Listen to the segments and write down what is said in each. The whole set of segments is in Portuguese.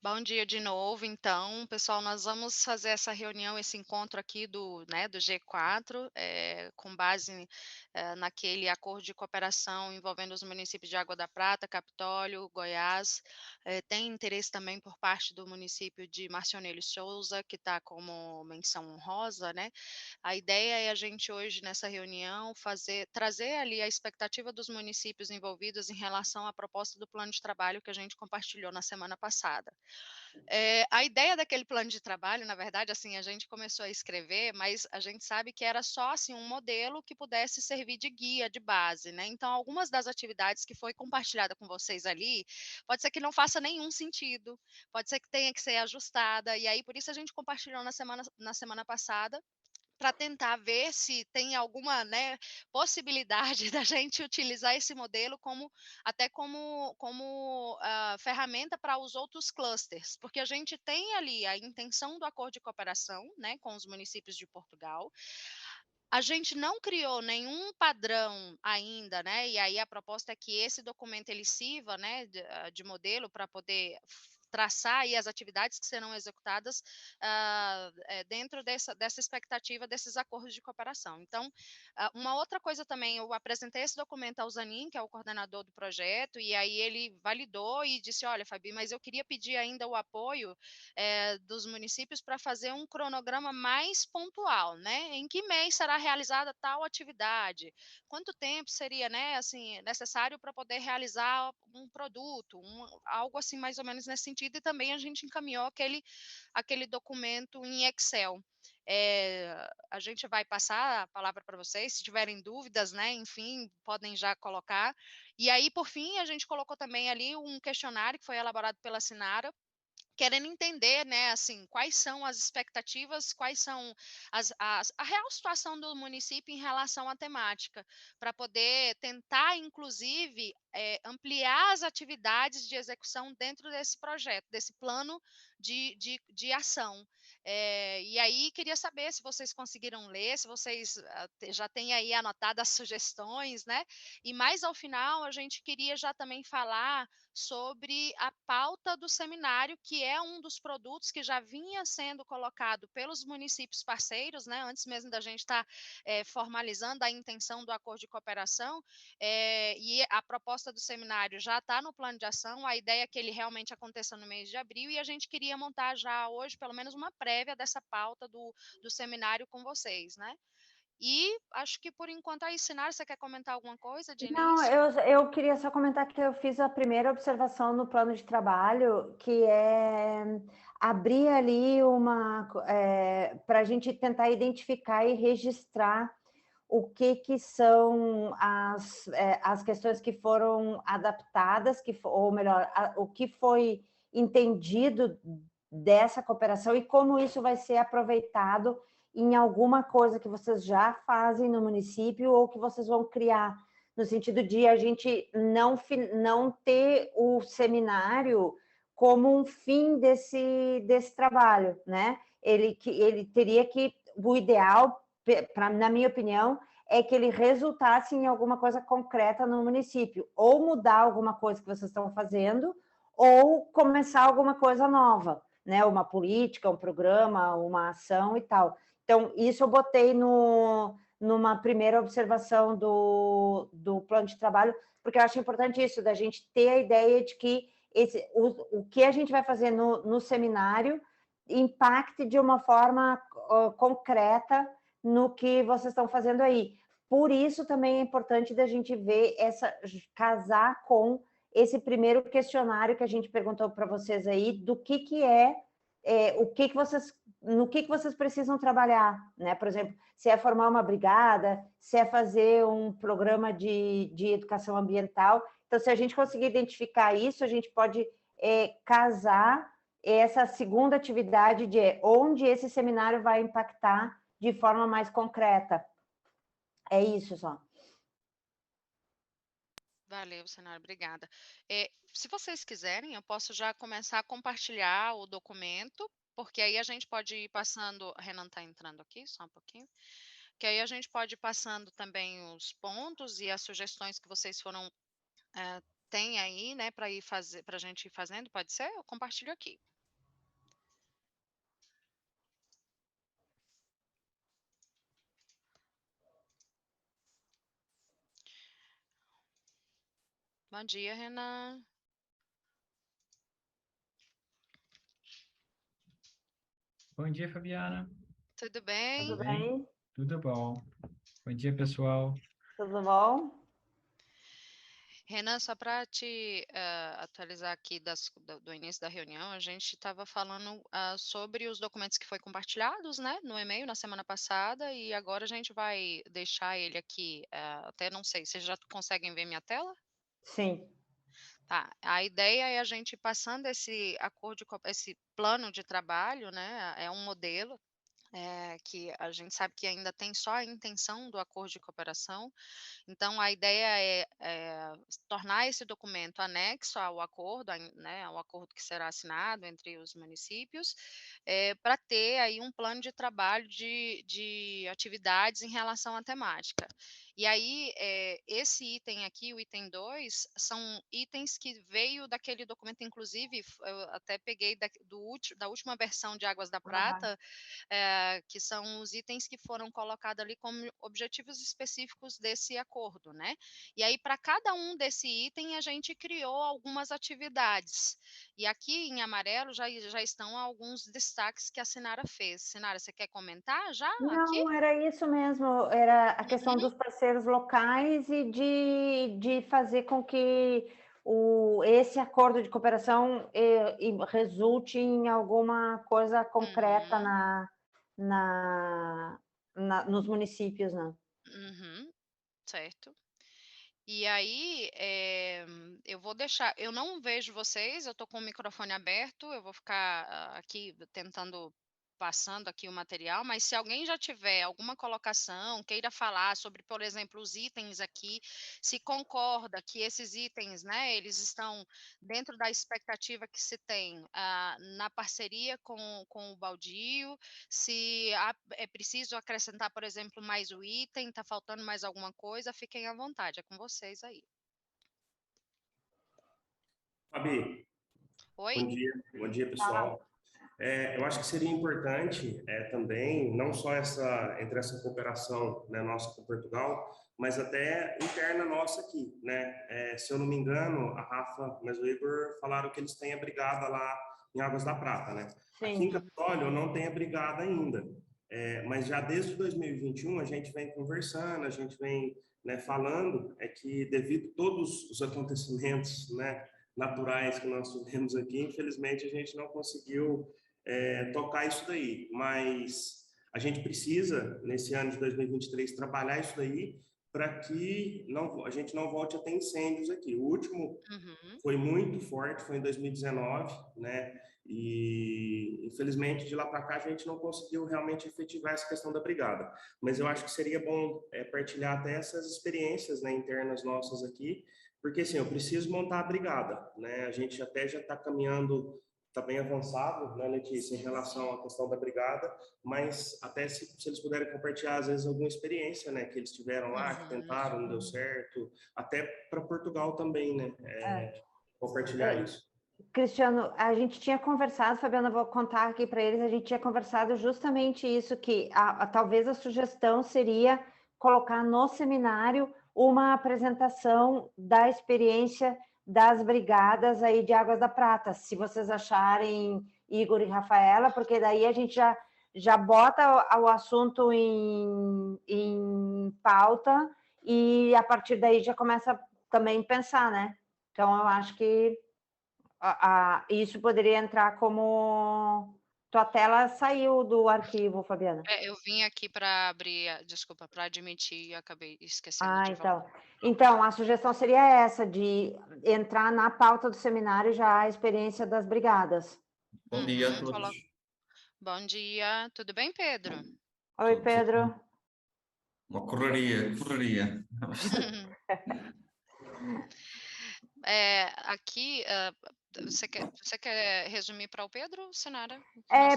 Bom dia de novo, então, pessoal, nós vamos fazer essa reunião, esse encontro aqui do G4, com base, naquele acordo de cooperação envolvendo os municípios de Água da Prata, Capitólio, Goiás. Tem interesse também por parte do município de Marcionilho Souza, que está como menção honrosa, né. A ideia é a gente hoje nessa reunião trazer ali a expectativa dos municípios envolvidos em relação à proposta do plano de trabalho que a gente compartilhou na semana passada. A ideia daquele plano de trabalho, na verdade, assim, a gente começou a escrever, mas a gente sabe que era só, assim, um modelo que pudesse servir de guia, de base, né. Então algumas das atividades que foi compartilhada com vocês ali, pode ser que não faça nenhum sentido, pode ser que tenha que ser ajustada, e aí por isso a gente compartilhou na semana passada, para tentar ver se tem alguma, né, possibilidade da gente utilizar esse modelo como ferramenta para os outros clusters, porque a gente tem ali a intenção do acordo de cooperação, né, com os municípios de Portugal. A gente não criou nenhum padrão ainda, né, e aí a proposta é que esse documento ele sirva, né, de modelo para poder traçar aí as atividades que serão executadas, dentro dessa expectativa desses acordos de cooperação. Então, uma outra coisa também, eu apresentei esse documento ao Zanin, que é o coordenador do projeto, e aí ele validou e disse: "Olha, Fabi, mas eu queria pedir ainda o apoio dos municípios para fazer um cronograma mais pontual, né? Em que mês será realizada tal atividade? Quanto tempo seria, né, assim, necessário para poder realizar um produto, algo assim mais ou menos nesse sentido, e também a gente encaminhou aquele documento em Excel. A gente vai passar a palavra para vocês, se tiverem dúvidas, né, enfim, podem já colocar. E aí, por fim, a gente colocou também ali um questionário que foi elaborado pela Sinara, querendo entender, né, assim, quais são as expectativas, quais são a real situação do município em relação à temática, para poder tentar, inclusive, ampliar as atividades de execução dentro desse projeto, desse plano de ação. E aí, queria saber se vocês conseguiram ler, se vocês já têm aí anotado as sugestões, né? E mais ao final, a gente queria já também falar sobre a pauta do seminário, que é um dos produtos que já vinha sendo colocado pelos municípios parceiros, né, antes mesmo da gente estar formalizando a intenção do acordo de cooperação, e a proposta do seminário já está no plano de ação, a ideia é que ele realmente aconteça no mês de abril, e a gente queria montar já hoje, pelo menos uma prévia dessa pauta do seminário com vocês, né? E acho que por enquanto é isso. Sinara, você quer comentar alguma coisa de Não, início? eu queria só comentar que eu fiz a primeira observação no plano de trabalho, que é abrir ali para a gente tentar identificar e registrar o que são as questões que foram adaptadas, ou melhor, o que foi entendido dessa cooperação e como isso vai ser aproveitado em alguma coisa que vocês já fazem no município ou que vocês vão criar, no sentido de a gente não ter o seminário como um fim desse trabalho, né? Ele teria que, o ideal, na minha opinião, é que ele resultasse em alguma coisa concreta no município, ou mudar alguma coisa que vocês estão fazendo, ou começar alguma coisa nova, né? Uma política, um programa, uma ação e tal. Então, isso eu botei numa primeira observação do plano de trabalho, porque eu acho importante isso, da gente ter a ideia de que o que a gente vai fazer no seminário impacte de uma forma concreta no que vocês estão fazendo aí. Por isso também é importante da gente ver casar com esse primeiro questionário que a gente perguntou para vocês aí, do que o que vocês, no que vocês precisam trabalhar, né? Por exemplo, se é formar uma brigada, se é fazer um programa de educação ambiental. Então, se a gente conseguir identificar isso, a gente pode casar essa segunda atividade de onde esse seminário vai impactar de forma mais concreta. É isso só. Valeu, Senhora, obrigada. Se vocês quiserem, eu posso já começar a compartilhar o documento, porque aí a gente pode ir passando. Renan está entrando aqui, só um pouquinho. Que aí a gente pode ir passando também os pontos e as sugestões que vocês têm aí, né, para a gente ir fazendo, pode ser? Eu compartilho aqui. Bom dia, Renan. Bom dia, Fabiana. Tudo bem? Tudo bem? Tudo bom. Bom dia, pessoal. Tudo bom? Renan, só para te atualizar aqui do início da reunião, a gente estava falando sobre os documentos que foram compartilhados, né, no e-mail na semana passada, e agora a gente vai deixar ele aqui, até não sei, vocês já conseguem ver minha tela? Sim. Tá, a ideia é a gente ir passando esse plano de trabalho, né, é um modelo, que a gente sabe que ainda tem só a intenção do acordo de cooperação. Então, a ideia é tornar esse documento anexo ao acordo, né, ao acordo que será assinado entre os municípios, para ter aí um plano de trabalho de atividades em relação à temática. E aí, esse item aqui, o item 2, são itens que veio daquele documento, inclusive, eu até peguei da última versão de Águas da Prata, que são os itens que foram colocados ali como objetivos específicos desse acordo, né? E aí, para cada um desse item, a gente criou algumas atividades. E aqui em amarelo já estão alguns destaques que a Sinara fez. Sinara, você quer comentar já aqui? Não, era isso mesmo, era a questão Uhum. dos parceiros locais e de fazer com que esse acordo de cooperação resulte em alguma coisa concreta nos municípios, né? Uhum, certo. E aí, eu vou deixar. Eu não vejo vocês, eu estou com o microfone aberto, eu vou ficar aqui tentando, passando aqui o material, mas se alguém já tiver alguma colocação, queira falar sobre, por exemplo, os itens aqui, se concorda que esses itens, né, eles estão dentro da expectativa que se tem na parceria com o Baldio, se é preciso acrescentar, por exemplo, mais o item, está faltando mais alguma coisa, fiquem à vontade, é com vocês aí. Fabi, Oi? bom dia pessoal. Eu acho que seria importante também, não só entre essa cooperação, né, nossa com Portugal, mas até interna nossa aqui, né? Se eu não me engano, a Rafa, mas o Igor falaram que eles têm a brigada lá em Águas da Prata, né? Aqui em Sim. Capitólio não tem a brigada ainda, mas já desde 2021 a gente vem conversando, a gente vem, né, falando que devido a todos os acontecimentos, né, naturais que nós tivemos aqui, infelizmente a gente não conseguiu tocar isso daí, mas a gente precisa, nesse ano de 2023, trabalhar isso daí para que a gente não volte a ter incêndios aqui. O último foi muito forte, foi em 2019, né? E infelizmente de lá para cá a gente não conseguiu realmente efetivar essa questão da brigada. Mas eu acho que seria bom partilhar até essas experiências, né, internas nossas aqui, porque assim, eu preciso montar a brigada, né? A gente até já está caminhando, está bem avançado, né, Letícia, em relação à questão da brigada, mas até se eles puderem compartilhar, às vezes, alguma experiência, né, que eles tiveram lá, que tentaram, não deu certo, até para Portugal também, né, compartilhar isso. Cristiano, a gente tinha conversado, Fabiana, vou contar aqui para eles, a gente tinha conversado justamente isso, que talvez a sugestão seria colocar no seminário uma apresentação da experiência das brigadas aí de Águas da Prata, se vocês acharem, Igor e Rafaela, porque daí a gente já bota o assunto em pauta e a partir daí já começa também a pensar, né? Então, eu acho que isso poderia entrar como... Tua tela saiu do arquivo, Fabiana. Eu vim aqui para abrir, desculpa, para admitir e acabei esquecendo de voltar. Então, a sugestão seria essa, de entrar na pauta do seminário já a experiência das brigadas. Bom dia a todos. Bom dia, tudo bem, Pedro? Oi, Pedro. Uma correria. Aqui, você quer resumir para o Pedro, Sinara?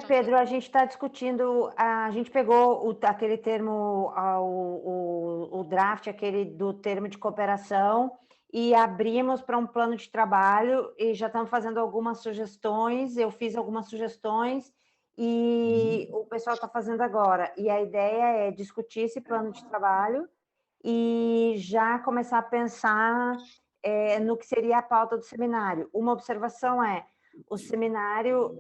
Pedro, a gente está discutindo, a gente pegou aquele termo, o draft, aquele do termo de cooperação, e abrimos para um plano de trabalho, e já estamos fazendo algumas sugestões, eu fiz algumas sugestões, e o pessoal está fazendo agora. E a ideia é discutir esse plano de trabalho e já começar a pensar no que seria a pauta do seminário. Uma observação é, o seminário,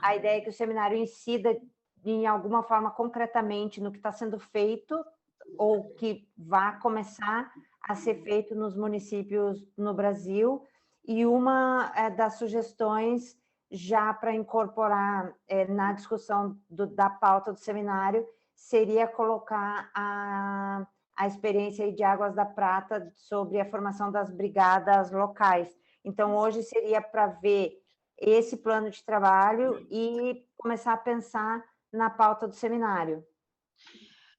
a ideia é que o seminário incida em alguma forma concretamente no que está sendo feito ou que vai começar a ser feito nos municípios no Brasil, e uma das sugestões já para incorporar na discussão da pauta do seminário seria colocar a experiência de Águas da Prata sobre a formação das brigadas locais. Então, hoje seria para ver esse plano de trabalho e começar a pensar na pauta do seminário.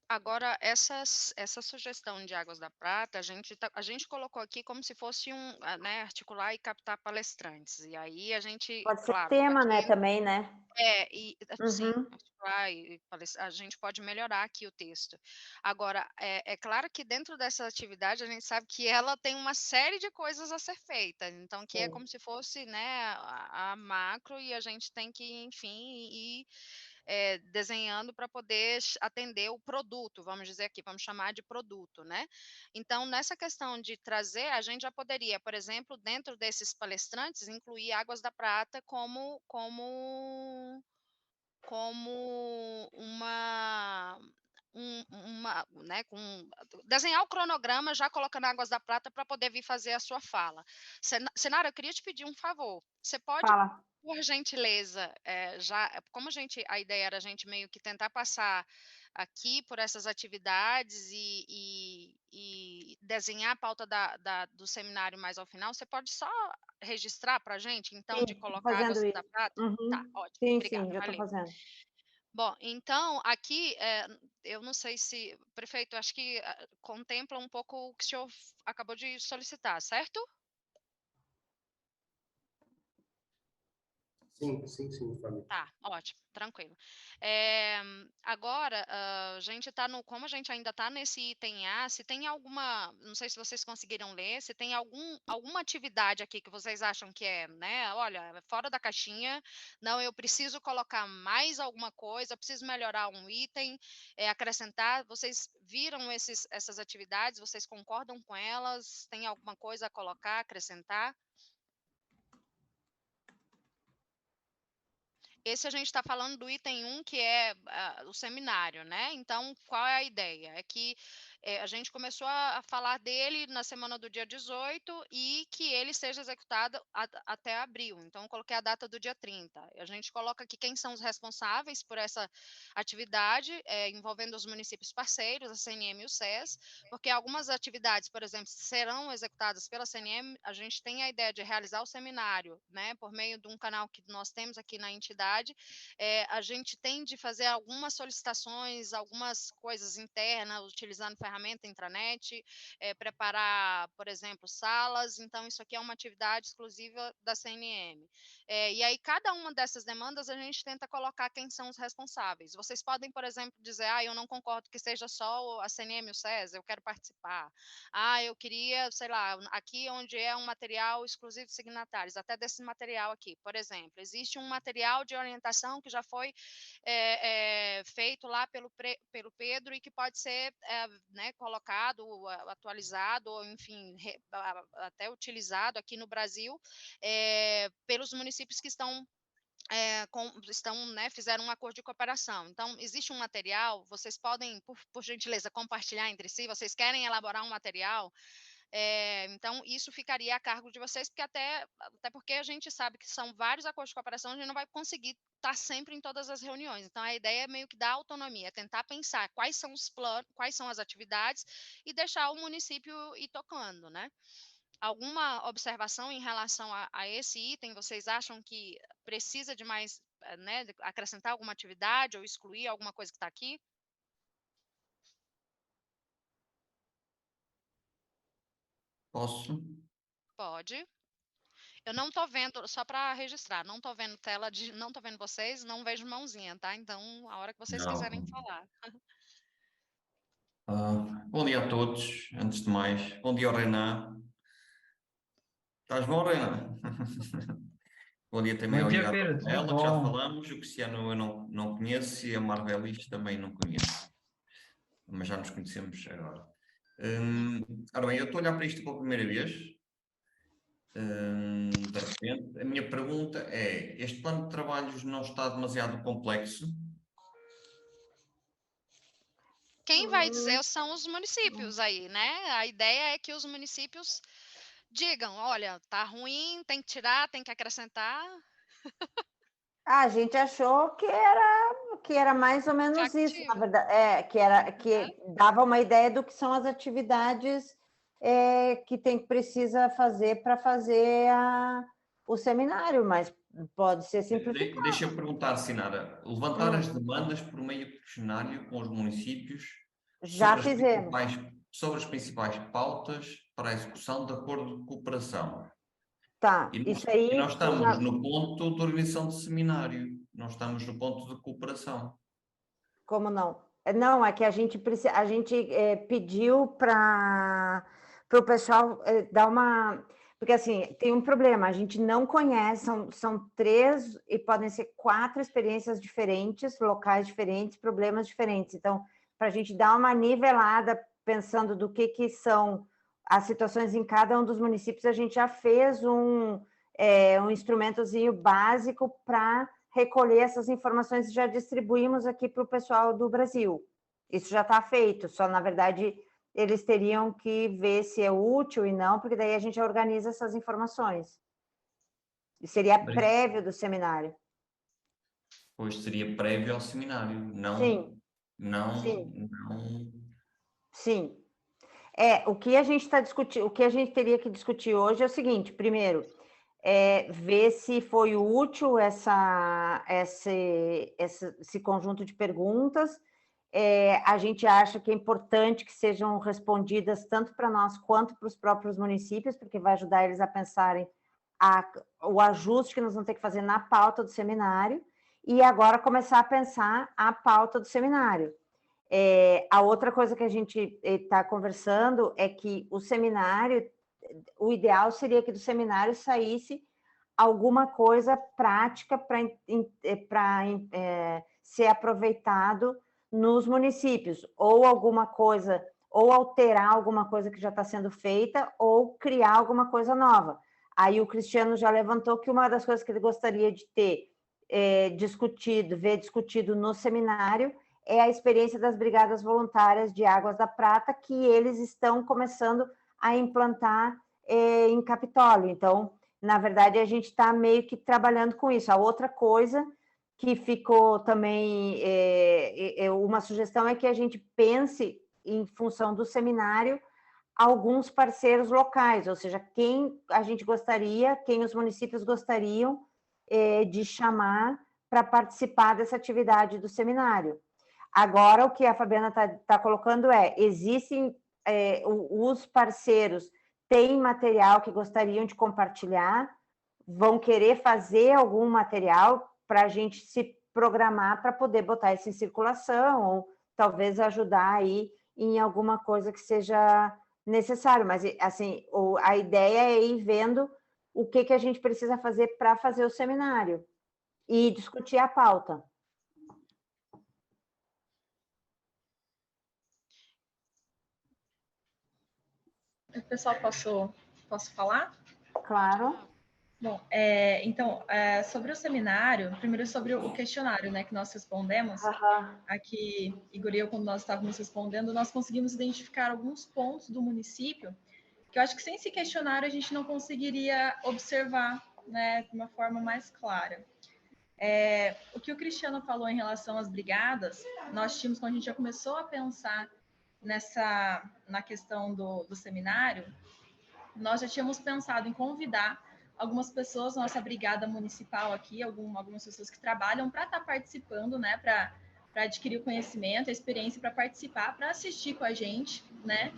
Agora, essa sugestão de Águas da Prata, a gente colocou aqui como se fosse né, articular e captar palestrantes. E aí a gente, Pode ser claro, tema, né, aqui, também, né? sim, Uhum. articular a gente pode melhorar aqui o texto. Agora, é claro que dentro dessa atividade a gente sabe que ela tem uma série de coisas a ser feita. Então, que é como se fosse, né, a macro, e a gente tem que, enfim, ir desenhando para poder atender o produto, vamos dizer aqui, vamos chamar de produto, né? Então, nessa questão de trazer, a gente já poderia, por exemplo, dentro desses palestrantes, incluir Águas da Prata como né, desenhar o cronograma já colocando Águas da Prata para poder vir fazer a sua fala. Senara, eu queria te pedir um favor. Você pode, Fala. por gentileza, como a ideia era a gente meio que tentar passar aqui por essas atividades e desenhar a pauta do seminário mais ao final, você pode só registrar para a gente, então, Sim, de estou colocar fazendo Águas da isso. Prata? Tá, Uhum. ótimo, Sim, obrigada, já estou valeu. fazendo. Bom, então, aqui, eu não sei se, prefeito, acho que contempla um pouco o que o senhor acabou de solicitar, certo? Sim, Fábio. Tá, ótimo, tranquilo. Agora, a gente está como a gente ainda está nesse item A, se tem alguma, não sei se vocês conseguiram ler, se tem alguma atividade aqui que vocês acham que né, olha, fora da caixinha, não, eu preciso colocar mais alguma coisa, eu preciso melhorar um item, acrescentar, vocês viram essas atividades, vocês concordam com elas, tem alguma coisa a colocar, acrescentar? Esse a gente está falando do item 1, que é o seminário, né? Então, qual é a ideia? É que a gente começou a falar dele na semana do dia 18 e que ele seja executado até abril. Então, eu coloquei a data do dia 30. A gente coloca aqui quem são os responsáveis por essa atividade, envolvendo os municípios parceiros, a CNM e o SES, porque algumas atividades, por exemplo, serão executadas pela CNM. A gente tem a ideia de realizar o seminário, né, por meio de um canal que nós temos aqui na entidade. A gente tem de fazer algumas solicitações, algumas coisas internas, utilizando ferramenta intranet, preparar, por exemplo, salas. Então, isso aqui é uma atividade exclusiva da CNM. E aí, cada uma dessas demandas, a gente tenta colocar quem são os responsáveis. Vocês podem, por exemplo, dizer, eu não concordo que seja só a CNM e o SES, eu quero participar. Eu queria, sei lá, aqui onde é um material exclusivo de signatários, até desse material aqui, por exemplo, existe um material de orientação que já foi feito lá pelo Pedro e que pode ser né, colocado, atualizado, ou enfim, até utilizado aqui no Brasil pelos municípios que estão né, fizeram um acordo de cooperação. Então, existe um material, vocês podem, por gentileza, compartilhar entre si, vocês querem elaborar um material, então, isso ficaria a cargo de vocês, porque até porque a gente sabe que são vários acordos de cooperação, a gente não vai conseguir estar sempre em todas as reuniões. Então, a ideia é meio que dar autonomia, tentar pensar quais são os planos, quais são as atividades e deixar o município ir tocando, né? Alguma observação em relação a esse item? Vocês acham que precisa de mais, né, acrescentar alguma atividade ou excluir alguma coisa que está aqui? Posso? Pode. Eu não tô vendo, só para registrar, não tô vendo não tô vendo vocês, não vejo mãozinha, tá? Então, a hora que vocês quiserem Não. falar. Bom dia a todos, antes de mais. Bom dia ao Renan. Estás bom, Renan? Bom dia também Bom ao dia, Iago Pedro, tudo Ela, que já bom? falamos. O Cristiano eu não conheço e a Marvelis também não conheço. Mas já nos conhecemos agora. Ora bem, eu estou a olhar para isto pela primeira vez. De repente, a minha pergunta é: este plano de trabalhos não está demasiado complexo? Quem vai dizer são os municípios aí, né? A ideia é que os municípios digam, olha, tá ruim, tem que tirar, tem que acrescentar. A gente achou que era mais ou menos isso, na Factível. verdade, que dava uma ideia do que são as atividades que precisa fazer para fazer o seminário, mas pode ser simplificado. Deixa eu perguntar, Sinara, levantar as demandas por meio de questionário com os municípios Já fizemos. sobre as principais pautas para a execução de acordo de cooperação. Tá, E isso aí. nós estamos no ponto de organização de seminário, não estamos no ponto de cooperação. Como não? Não, é que a gente pediu para o pessoal dar uma. Porque, assim, tem um problema, a gente não conhece, são 3 e podem ser 4 experiências diferentes, locais diferentes, problemas diferentes. Então, para a gente dar uma nivelada, pensando do que são as situações em cada um dos municípios, a gente já fez um instrumentozinho básico para recolher essas informações e já distribuímos aqui para o pessoal do Brasil. Isso já está feito, só, na verdade, eles teriam que ver se é útil e não, porque daí a gente organiza essas informações. E seria prévio do seminário. Pois seria prévio ao seminário, não... Sim. Não... Sim. Não... Sim. O que a gente está discutindo, o que a gente teria que discutir hoje é o seguinte: primeiro, ver se foi útil esse conjunto de perguntas. A gente acha que é importante que sejam respondidas tanto para nós quanto para os próprios municípios, porque vai ajudar eles a pensarem o ajuste que nós vamos ter que fazer na pauta do seminário, e agora começar a pensar a pauta do seminário. A outra coisa que a gente está conversando é que o seminário, o ideal seria que do seminário saísse alguma coisa prática para ser aproveitado nos municípios, ou alguma coisa, ou alterar alguma coisa que já está sendo feita, ou criar alguma coisa nova. Aí o Cristiano já levantou que uma das coisas que ele gostaria de ter discutido no seminário é a experiência das Brigadas Voluntárias de Águas da Prata, que eles estão começando a implantar em Capitólio. Então, na verdade, a gente está meio que trabalhando com isso. A outra coisa que ficou também, uma sugestão é que a gente pense, em função do seminário, alguns parceiros locais, ou seja, quem a gente gostaria, quem os municípios gostariam de chamar para participar dessa atividade do seminário. Agora, o que a Fabiana está colocando existem os parceiros têm material que gostariam de compartilhar, vão querer fazer algum material para a gente se programar para poder botar isso em circulação, ou talvez ajudar aí em alguma coisa que seja necessário. Mas, assim, a ideia é ir vendo o que a gente precisa fazer para fazer o seminário e discutir a pauta. O pessoal, posso falar? Claro. Bom, então, sobre o seminário, primeiro sobre o questionário, né, que nós respondemos, aqui, Igor e eu, quando nós estávamos respondendo, nós conseguimos identificar alguns pontos do município, que eu acho que sem esse questionário a gente não conseguiria observar, né, de uma forma mais clara. O que o Cristiano falou em relação às brigadas, nós tínhamos, quando a gente já começou a pensar na questão do seminário, nós já tínhamos pensado em convidar algumas pessoas, nossa brigada municipal aqui, algumas pessoas que trabalham para estar participando, né, para adquirir o conhecimento, a experiência, para participar, para assistir com a gente, né?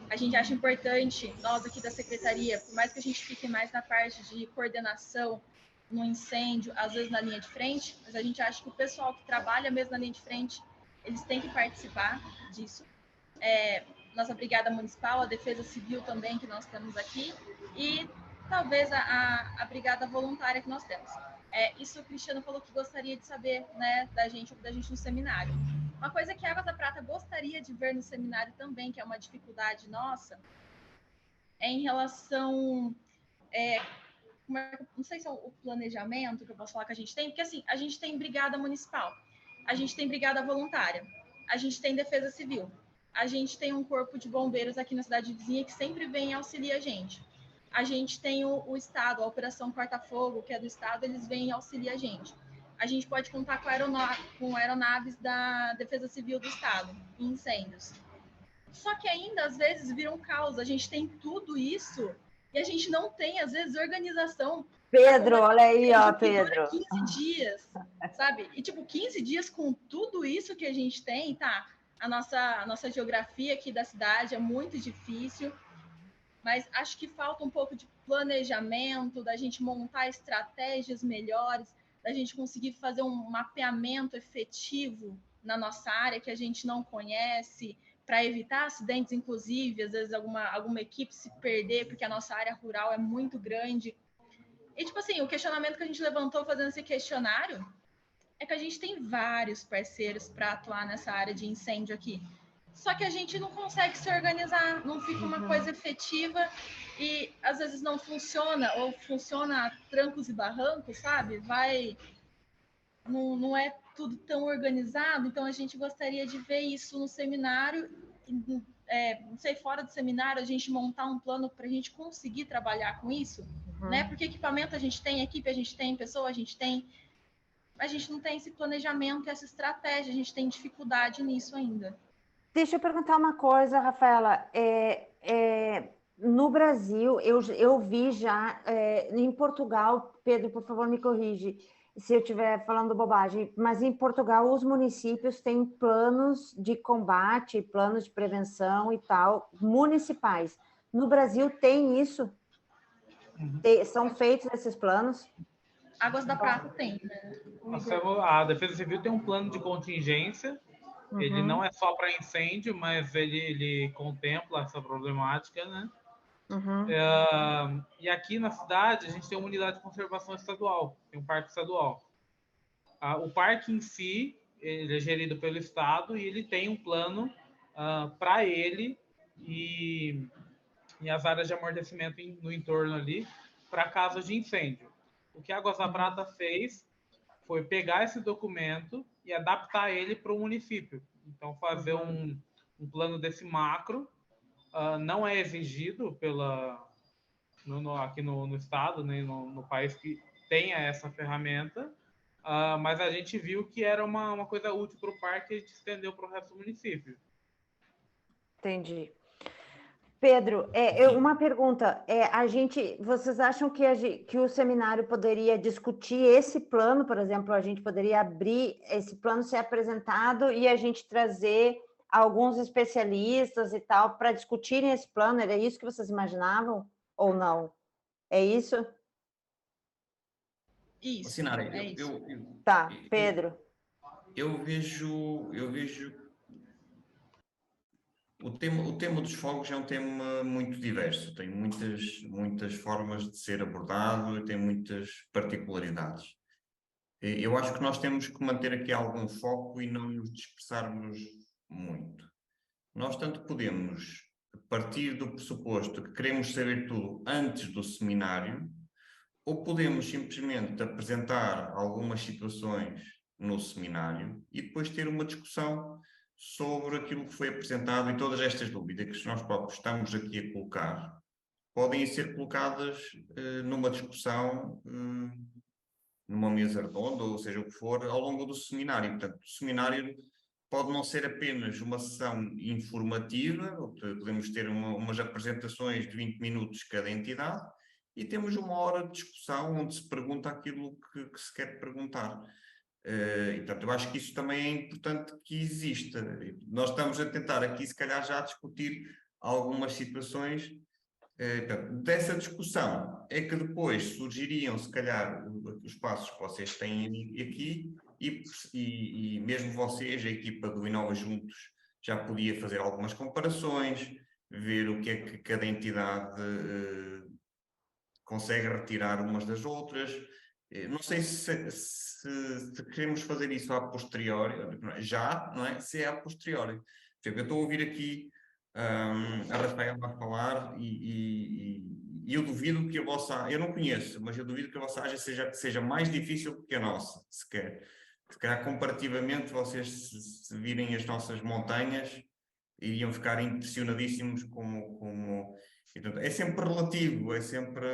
A gente acha importante, nós aqui da secretaria, por mais que a gente fique mais na parte de coordenação, no incêndio, às vezes na linha de frente, mas a gente acha que o pessoal que trabalha mesmo na linha de frente, eles têm que participar disso. Nossa brigada municipal, a defesa civil também que nós temos aqui, e talvez a brigada voluntária que nós temos. Isso o Cristiano falou que gostaria de saber, né, da gente no seminário. Uma coisa que a Águas da Prata gostaria de ver no seminário também, que é uma dificuldade nossa, é em relação não sei se é o planejamento que eu posso falar que a gente tem, porque assim, a gente tem brigada municipal, a gente tem brigada voluntária, a gente tem defesa civil, a gente tem um corpo de bombeiros aqui na cidade vizinha que sempre vem e auxilia a gente. A gente tem o Estado, a Operação Corta-Fogo, que é do Estado, eles vêm e auxiliam a gente. A gente pode contar com aeronaves da Defesa Civil do Estado, em incêndios. Só que ainda, às vezes, vira um caos. A gente tem tudo isso e a gente não tem, às vezes, organização. Pedro, olha aí, ó, Pedro. 15 dias, sabe? E, tipo, 15 dias com tudo isso que a gente tem, tá? A nossa geografia aqui da cidade é muito difícil, mas acho que falta um pouco de planejamento, da gente montar estratégias melhores, da gente conseguir fazer um mapeamento efetivo na nossa área que a gente não conhece, para evitar acidentes, inclusive, às vezes alguma equipe se perder, porque a nossa área rural é muito grande. E, tipo assim, o questionamento que a gente levantou fazendo esse questionário é que a gente tem vários parceiros para atuar nessa área de incêndio aqui. Só que a gente não consegue se organizar, não fica uma coisa efetiva e às vezes não funciona, ou funciona a trancos e barrancos, sabe? Não é tudo tão organizado, então a gente gostaria de ver isso no seminário, não sei, fora do seminário, a gente montar um plano para a gente conseguir trabalhar com isso, né? Porque equipamento a gente tem, equipe a gente tem, pessoa a gente tem, a gente não tem esse planejamento, essa estratégia, a gente tem dificuldade nisso ainda. Deixa eu perguntar uma coisa, Rafaela. No Brasil, eu vi já, em Portugal, Pedro, por favor, me corrige se eu estiver falando bobagem, mas em Portugal os municípios têm planos de combate, planos de prevenção e tal, municipais. No Brasil tem isso? São feitos esses planos? Águas da Prata tem, né? A Defesa Civil tem um plano de contingência. Ele não é só para incêndio, mas ele contempla essa problemática, né? E aqui na cidade, a gente tem uma unidade de conservação estadual, tem um parque estadual. O parque em si, ele é gerido pelo Estado e ele tem um plano para ele e as áreas de amortecimento no entorno ali, para casos de incêndio. O que a Águas da Prata fez foi pegar esse documento e adaptar ele para o município. Então, fazer um plano desse macro não é exigido aqui no estado, nem no país que tenha essa ferramenta, mas a gente viu que era uma coisa útil para o parque e a gente estendeu para o resto do município. Entendi. Pedro, uma pergunta. Vocês acham que o seminário poderia discutir esse plano, por exemplo, a gente poderia abrir esse plano, ser apresentado e a gente trazer alguns especialistas e tal para discutirem esse plano? Era isso que vocês imaginavam ou não? É isso? Isso. Sinara, Tá, Pedro. Eu vejo o tema dos fogos é um tema muito diverso, tem muitas formas de ser abordado e tem muitas particularidades. Eu acho que nós temos que manter aqui algum foco e não nos dispersarmos muito. Nós tanto podemos partir do pressuposto que queremos saber tudo antes do seminário, ou podemos simplesmente apresentar algumas situações no seminário e depois ter uma discussão sobre aquilo que foi apresentado e todas estas dúvidas que nós próprios estamos aqui a colocar podem ser colocadas numa discussão, numa mesa redonda, ou seja o que for, ao longo do seminário. Portanto, o seminário pode não ser apenas uma sessão informativa, podemos ter umas apresentações de 20 minutos cada entidade e temos uma hora de discussão onde se pergunta aquilo que se quer perguntar. E, portanto, eu acho que isso também é importante que exista. Nós estamos a tentar aqui, se calhar, já discutir algumas situações. Portanto, dessa discussão é que depois surgiriam, se calhar, os passos que vocês têm aqui e mesmo vocês, a equipa do Inova Juntos, já podia fazer algumas comparações, ver o que é que cada entidade consegue retirar umas das outras. Não sei se queremos fazer isso a posteriori, já, não é? Se é a posteriori. Eu estou a ouvir aqui a Rafaela a falar e eu duvido que a vossa, eu não conheço, mas eu duvido que a vossa área seja mais difícil que a nossa, sequer. Se calhar, comparativamente, vocês, se virem as nossas montanhas, iriam ficar impressionadíssimos como... Portanto, é sempre relativo, é sempre...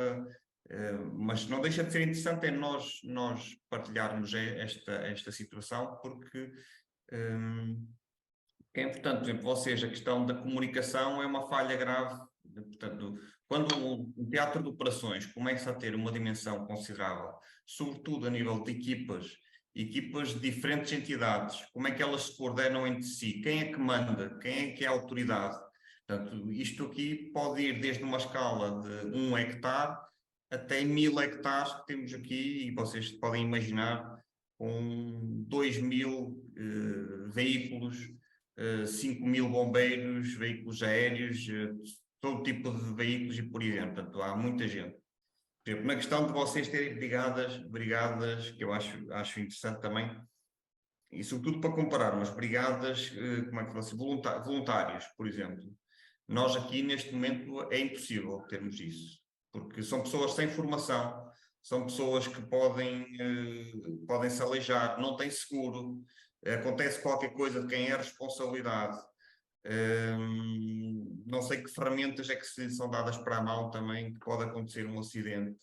mas não deixa de ser interessante é nós partilharmos esta situação, porque é importante, por exemplo, vocês, a questão da comunicação é uma falha grave. Portanto, quando um teatro de operações começa a ter uma dimensão considerável, sobretudo a nível de equipas de diferentes entidades, como é que elas se coordenam entre si, quem é que manda, quem é que é a autoridade. Portanto, isto aqui pode ir desde uma escala de 1 hectare até 1000 hectares que temos aqui, e vocês podem imaginar com 2000 veículos, 5.000 bombeiros, veículos aéreos, todo tipo de veículos e por aí dentro. Portanto, há muita gente. Por exemplo, na questão de vocês terem brigadas, que eu acho interessante também, e sobretudo para compararmos brigadas, como é que fosse, voluntários, por exemplo. Nós aqui, neste momento, é impossível termos isso, porque são pessoas sem formação, são pessoas que podem se aleijar, não têm seguro, acontece qualquer coisa de quem é a responsabilidade. Não sei que ferramentas é que se são dadas para a mão também, que pode acontecer um acidente.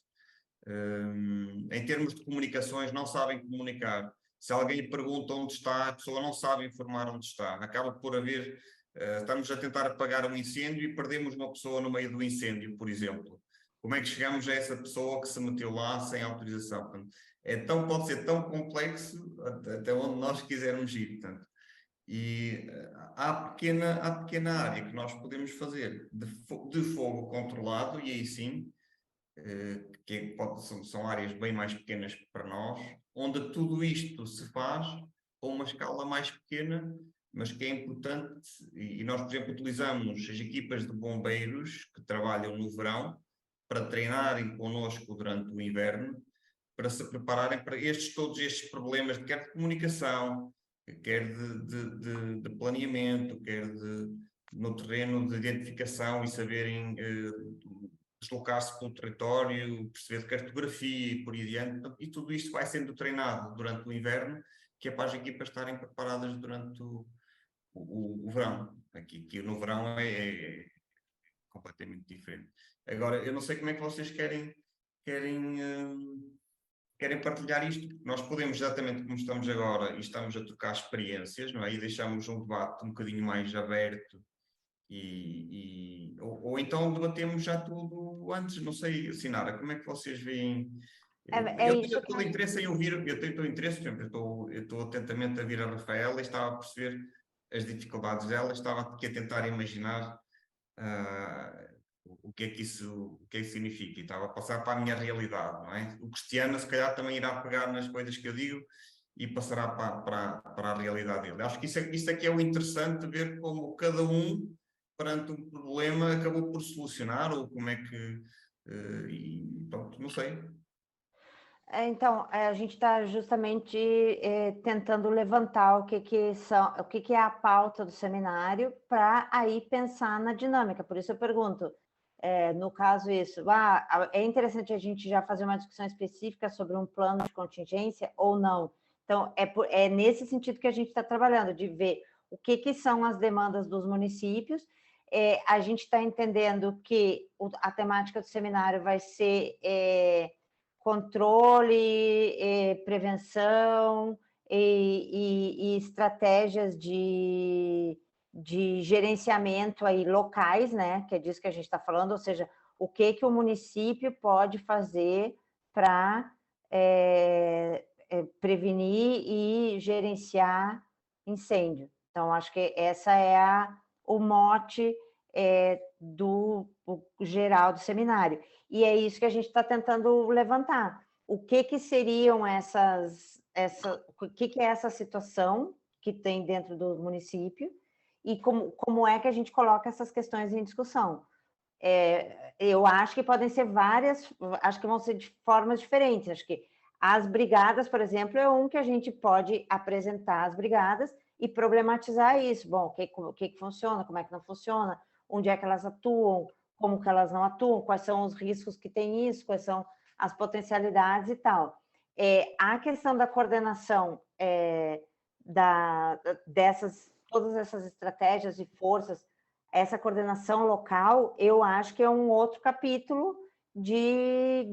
Em termos de comunicações, não sabem comunicar. Se alguém lhe pergunta onde está, a pessoa não sabe informar onde está. Acaba por haver... estamos a tentar apagar um incêndio e perdemos uma pessoa no meio do incêndio, por exemplo. Como é que chegamos a essa pessoa que se meteu lá sem autorização? Portanto, pode ser tão complexo até onde nós quisermos ir. Portanto. E há pequena área que nós podemos fazer de fogo controlado, e aí sim, são áreas bem mais pequenas para nós, onde tudo isto se faz a uma escala mais pequena, mas que é importante. E nós, por exemplo, utilizamos as equipas de bombeiros que trabalham no verão para treinarem connosco durante o inverno, para se prepararem para todos estes problemas, quer de comunicação, quer de planeamento, quer no terreno de identificação e saberem deslocar-se pelo território, perceber de cartografia e por aí adiante. E tudo isto vai sendo treinado durante o inverno, que é para as equipas estarem preparadas durante o verão. Aqui no verão é completamente diferente. Agora, eu não sei como é que vocês querem partilhar isto. Nós podemos, exatamente como estamos agora, e estamos a trocar experiências, não é? E deixamos um debate um bocadinho mais aberto, ou então debatemos já tudo antes, não sei, Sinara, como é que vocês veem? Eu tenho todo interesse em ouvir, eu tenho todo interesse, por exemplo, eu estou atentamente a ouvir a Rafaela e estava a perceber as dificuldades dela, estava aqui a tentar imaginar o que é que isso significa, e estava a passar para a minha realidade, não é? O Cristiano, se calhar, também irá pegar nas coisas que eu digo e passará para a realidade dele. Acho que isso aqui é o interessante, ver como cada um, perante um problema, acabou por solucionar, ou como é que... pronto, não sei. Então, a gente está justamente tentando levantar o que é a pauta do seminário, para aí pensar na dinâmica. Por isso eu pergunto, no caso isso, é interessante a gente já fazer uma discussão específica sobre um plano de contingência ou não. Então, é nesse sentido que a gente está trabalhando, de ver o que são as demandas dos municípios. A gente está entendendo que a temática do seminário vai ser controle, prevenção e estratégias de gerenciamento aí locais, né? Que é disso que a gente está falando, ou seja, o que o município pode fazer para prevenir e gerenciar incêndio. Então, acho que essa é o mote do geral do seminário. E é isso que a gente está tentando levantar. O que seriam o que é essa situação que tem dentro do município e como é que a gente coloca essas questões em discussão. Eu acho que podem ser acho que vão ser de formas diferentes. Acho que as brigadas, por exemplo, é um que a gente pode apresentar as brigadas e problematizar isso. Bom, o que funciona, como é que não funciona, onde é que elas atuam, como que elas não atuam, quais são os riscos que tem isso, quais são as potencialidades e tal. A questão da coordenação todas essas estratégias e forças, essa coordenação local, eu acho que é um outro capítulo de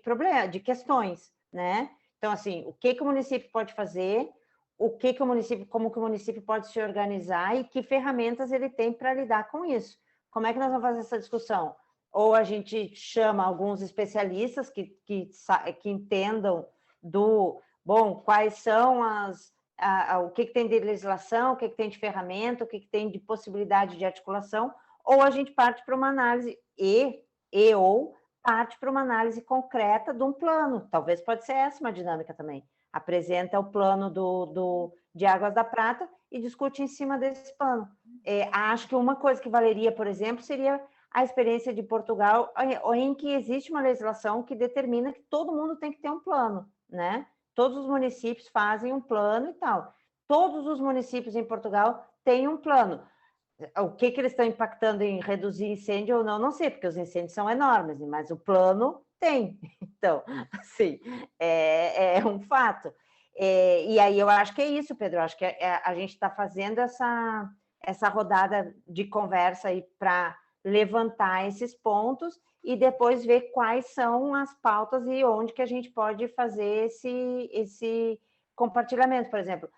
problema, de questões, né? Então, assim, o que o município pode fazer, como que o município pode se organizar e que ferramentas ele tem para lidar com isso. Como é que nós vamos fazer essa discussão? Ou a gente chama alguns especialistas que entendam quais são o que tem de legislação, o que tem de ferramenta, o que tem de possibilidade de articulação, ou a gente parte para uma análise ou parte para uma análise concreta de um plano. Talvez pode ser essa uma dinâmica também. Apresenta o plano de Águas da Prata e discute em cima desse plano. Acho que uma coisa que valeria, por exemplo, seria a experiência de Portugal, em que existe uma legislação que determina que todo mundo tem que ter um plano, né? Todos os municípios fazem um plano e tal. Todos os municípios em Portugal têm um plano. O que eles estão impactando em reduzir incêndio ou não, não sei, porque os incêndios são enormes, mas o plano tem. Então, assim, é um fato. E aí eu acho que é isso, Pedro, eu acho que a gente está fazendo essa rodada de conversa aí para levantar esses pontos e depois ver quais são as pautas e onde que a gente pode fazer esse compartilhamento, por exemplo.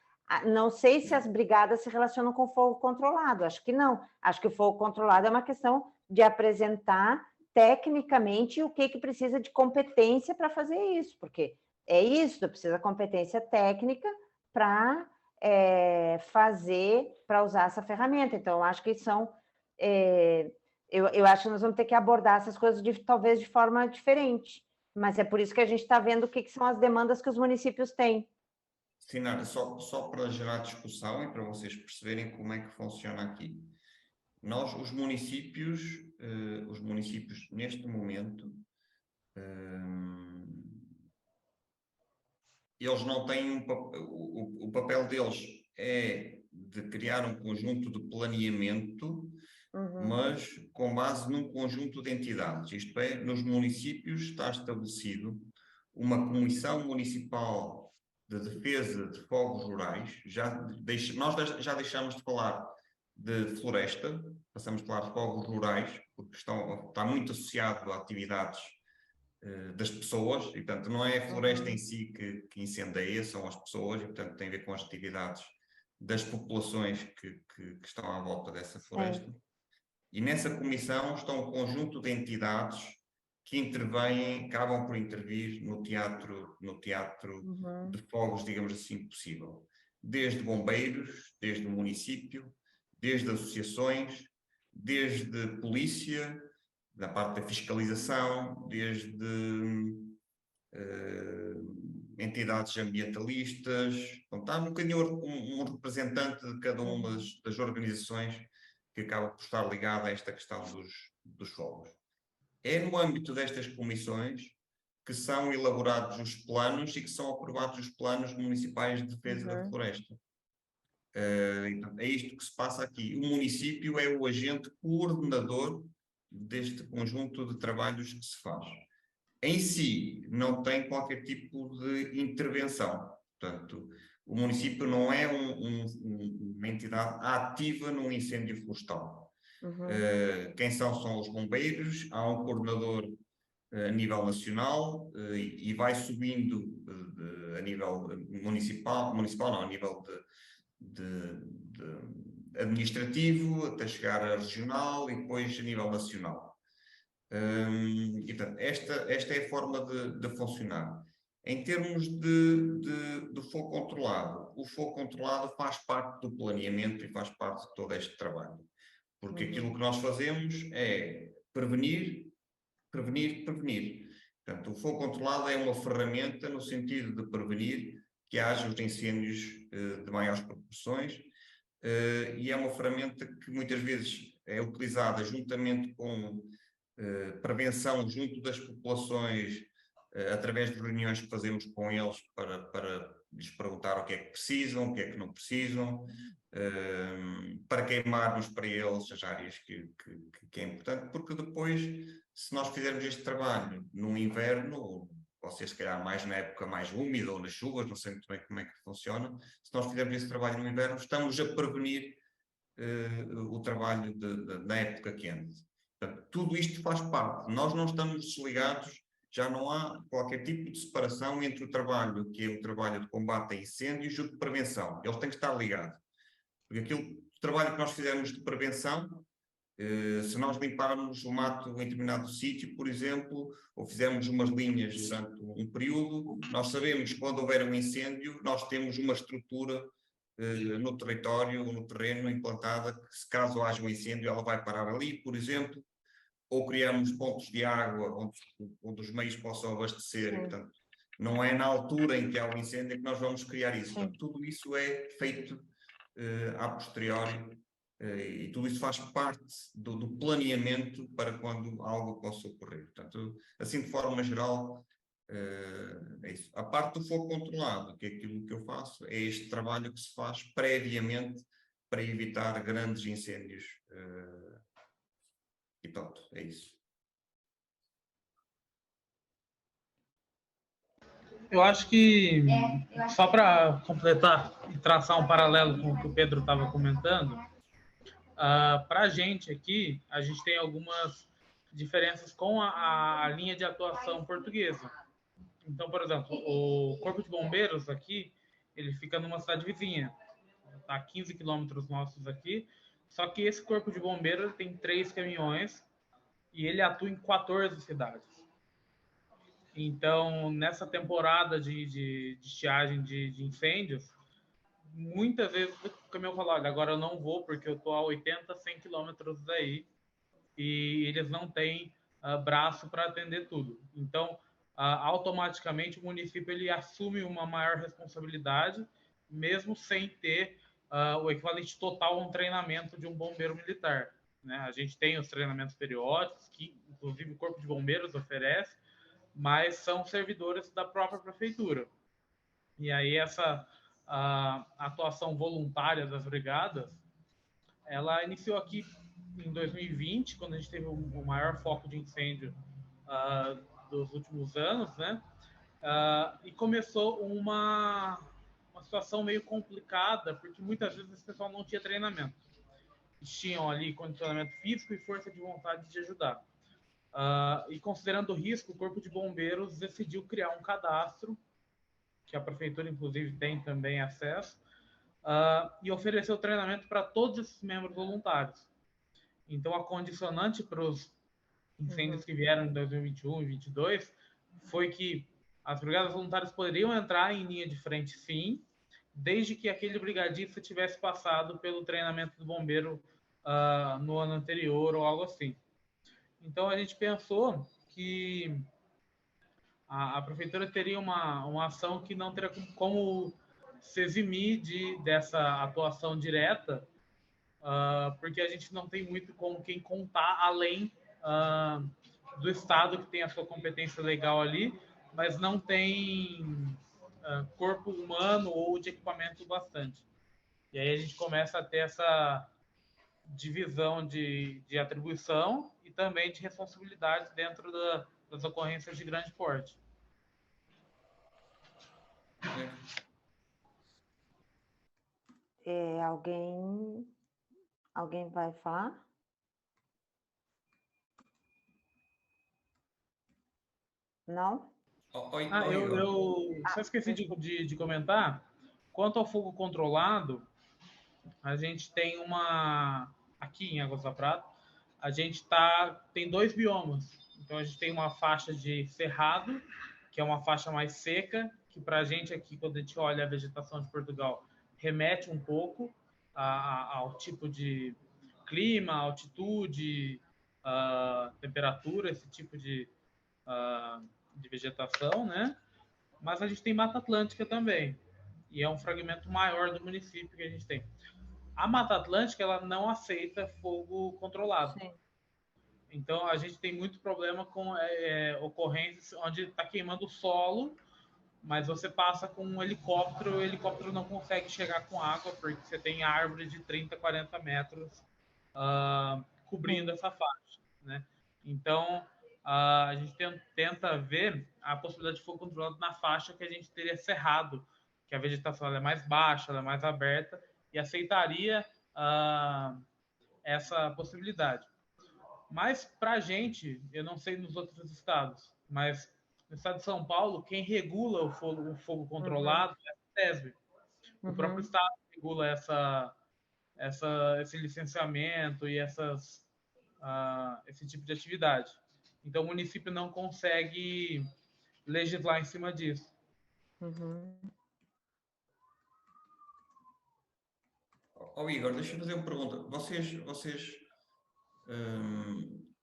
Não sei se as brigadas se relacionam com fogo controlado, acho que não. Acho que o fogo controlado é uma questão de apresentar tecnicamente o que precisa de competência para fazer isso, porque é isso, precisa competência técnica para para usar essa ferramenta. Então, eu acho que são... Eu acho que nós vamos ter que abordar essas coisas talvez de forma diferente, mas é por isso que a gente está vendo o que são as demandas que os municípios têm. Sinara, só para gerar discussão e para vocês perceberem como é que funciona aqui. Nós, os municípios neste momento, eles não têm o papel deles é de criar um conjunto de planeamento, mas com base num conjunto de entidades. Isto é, nos municípios está estabelecido uma comissão municipal de defesa de fogos rurais. Nós já deixamos de falar de floresta, passamos a falar de fogos rurais, porque está muito associado a atividades das pessoas, e portanto não é a floresta em si que incendeia, são as pessoas, e portanto tem a ver com as atividades das populações que estão à volta dessa floresta. E nessa comissão estão um conjunto de entidades que intervêm, acabam por intervir no teatro de fogos, digamos assim, possível. Desde bombeiros, desde o município, desde associações, desde polícia, da parte da fiscalização, desde entidades ambientalistas. Então, está um bocadinho um representante de cada uma das organizações que acaba por estar ligada a esta questão dos fogos. É no âmbito destas comissões que são elaborados os planos e que são aprovados os planos municipais de defesa da floresta. Então, é isto que se passa aqui. O município é o agente coordenador deste conjunto de trabalhos que se faz. Em si, não tem qualquer tipo de intervenção. Portanto, o município não é uma entidade ativa num incêndio florestal. Quem são os bombeiros, há um coordenador a nível nacional e vai subindo a nível municipal não, a nível de administrativo, até chegar a regional e depois a nível nacional. E, portanto, esta é a forma de funcionar. Em termos de fogo controlado, o fogo controlado faz parte do planeamento e faz parte de todo este trabalho. Porque aquilo que nós fazemos é prevenir. Portanto, o fogo controlado é uma ferramenta no sentido de prevenir que haja os incêndios de maiores proporções e é uma ferramenta que muitas vezes é utilizada juntamente com prevenção junto das populações através de reuniões que fazemos com eles para lhes perguntar o que é que precisam, o que é que não precisam, para queimarmos para eles as áreas que é importante, porque depois, se nós fizermos este trabalho no inverno, vocês se calhar mais na época mais úmida ou nas chuvas, não sei muito bem como é que funciona, se nós fizermos esse trabalho no inverno, estamos a prevenir o trabalho na época quente. Portanto, tudo isto faz parte. Nós não estamos desligados, já não há qualquer tipo de separação entre o trabalho que é o trabalho de combate a incêndios e o de prevenção. Eles têm que estar ligados. Porque o trabalho que nós fizermos de prevenção, se nós limparmos o mato em determinado sítio, por exemplo, ou fizermos umas linhas durante um período, nós sabemos que quando houver um incêndio, nós temos uma estrutura no território, no terreno implantada, que se caso haja um incêndio, ela vai parar ali, por exemplo, ou criamos pontos de água onde os meios possam abastecer, e, portanto, não é na altura em que há um incêndio que nós vamos criar isso. Portanto, tudo isso é feito a posteriori, e tudo isso faz parte do planeamento para quando algo possa ocorrer. Portanto, assim, de forma geral, é isso. A parte do fogo controlado, que é aquilo que eu faço, é este trabalho que se faz previamente para evitar grandes incêndios. E pronto, é isso. Eu acho que, só para completar e traçar um paralelo com o que o Pedro estava comentando, para a gente aqui, a gente tem algumas diferenças com a linha de atuação portuguesa. Então, por exemplo, o Corpo de Bombeiros aqui, ele fica numa cidade vizinha, está a 15 quilômetros nossos aqui, só que esse Corpo de Bombeiros tem 3 caminhões e ele atua em 14 cidades. Então, nessa temporada de estiagem de incêndios, muitas vezes o caminhão fala, olha, agora eu não vou porque eu estou a 80, 100 quilômetros daí e eles não têm braço para atender tudo. Então, automaticamente o município ele assume uma maior responsabilidade, mesmo sem ter o equivalente total a um treinamento de um bombeiro militar. Né? A gente tem os treinamentos periódicos, que inclusive o Corpo de Bombeiros oferece, mas são servidores da própria prefeitura. E aí essa atuação voluntária das brigadas, ela iniciou aqui em 2020, quando a gente teve o maior foco de incêndio dos últimos anos, né? E começou uma situação meio complicada, porque muitas vezes esse pessoal não tinha treinamento. Eles tinham ali condicionamento físico e força de vontade de ajudar. E considerando o risco, o Corpo de Bombeiros decidiu criar um cadastro, que a prefeitura, inclusive, tem também acesso, e ofereceu treinamento para todos esses membros voluntários. Então, a condicionante para os incêndios que vieram em 2021 e 2022 foi que as brigadas voluntárias poderiam entrar em linha de frente, sim, desde que aquele brigadista tivesse passado pelo treinamento do bombeiro no ano anterior ou algo assim. Então, a gente pensou que a prefeitura teria uma ação que não teria como se eximir dessa atuação direta, porque a gente não tem muito com quem contar, além do Estado, que tem a sua competência legal ali, mas não tem corpo humano ou de equipamento bastante. E aí a gente começa a ter essa divisão de atribuição e também de responsabilidade dentro das ocorrências de grande porte. Alguém vai falar? Não? Eu só esqueci de comentar. Quanto ao fogo controlado, a gente tem aqui em Águas da Prata, a gente tem 2 biomas. Então a gente tem uma faixa de cerrado, que é uma faixa mais seca, que para a gente aqui, quando a gente olha a vegetação de Portugal, remete um pouco ao tipo de clima, altitude, temperatura, esse tipo de vegetação, né? Mas a gente tem Mata Atlântica também, e é um fragmento maior do município que a gente tem. A Mata Atlântica, ela não aceita fogo controlado. Sim. Então, a gente tem muito problema com ocorrências onde está queimando o solo mas você passa com um helicóptero, o helicóptero não consegue chegar com água, porque você tem árvore de 30, 40 metros cobrindo essa faixa, né? Então, a gente tenta ver a possibilidade de fogo controlado na faixa que a gente teria cerrado, que a vegetação ela é mais baixa, ela é mais aberta, e aceitaria essa possibilidade. Mas, para a gente, eu não sei nos outros estados, mas no estado de São Paulo, quem regula o fogo controlado é a CETESB. O próprio estado regula esse licenciamento e esse tipo de atividade. Então, o município não consegue legislar em cima disso. Igor, deixa eu fazer uma pergunta.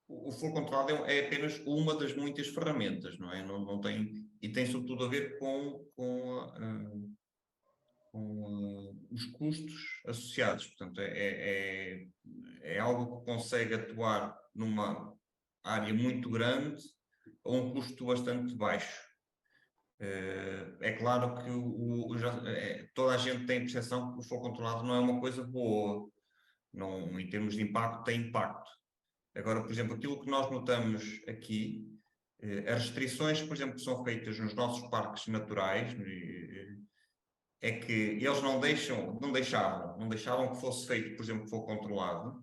O fogo controlado é apenas uma das muitas ferramentas, não é? Não tem, e tem sobretudo a ver com os custos associados. Portanto, é algo que consegue atuar numa área muito grande a um custo bastante baixo. É claro que toda a gente tem a percepção que o fogo controlado não é uma coisa boa. Não, em termos de impacto, tem impacto. Agora, por exemplo, aquilo que nós notamos aqui, as restrições, por exemplo, que são feitas nos nossos parques naturais, é que eles não deixavam que fosse feito, por exemplo, fogo controlado,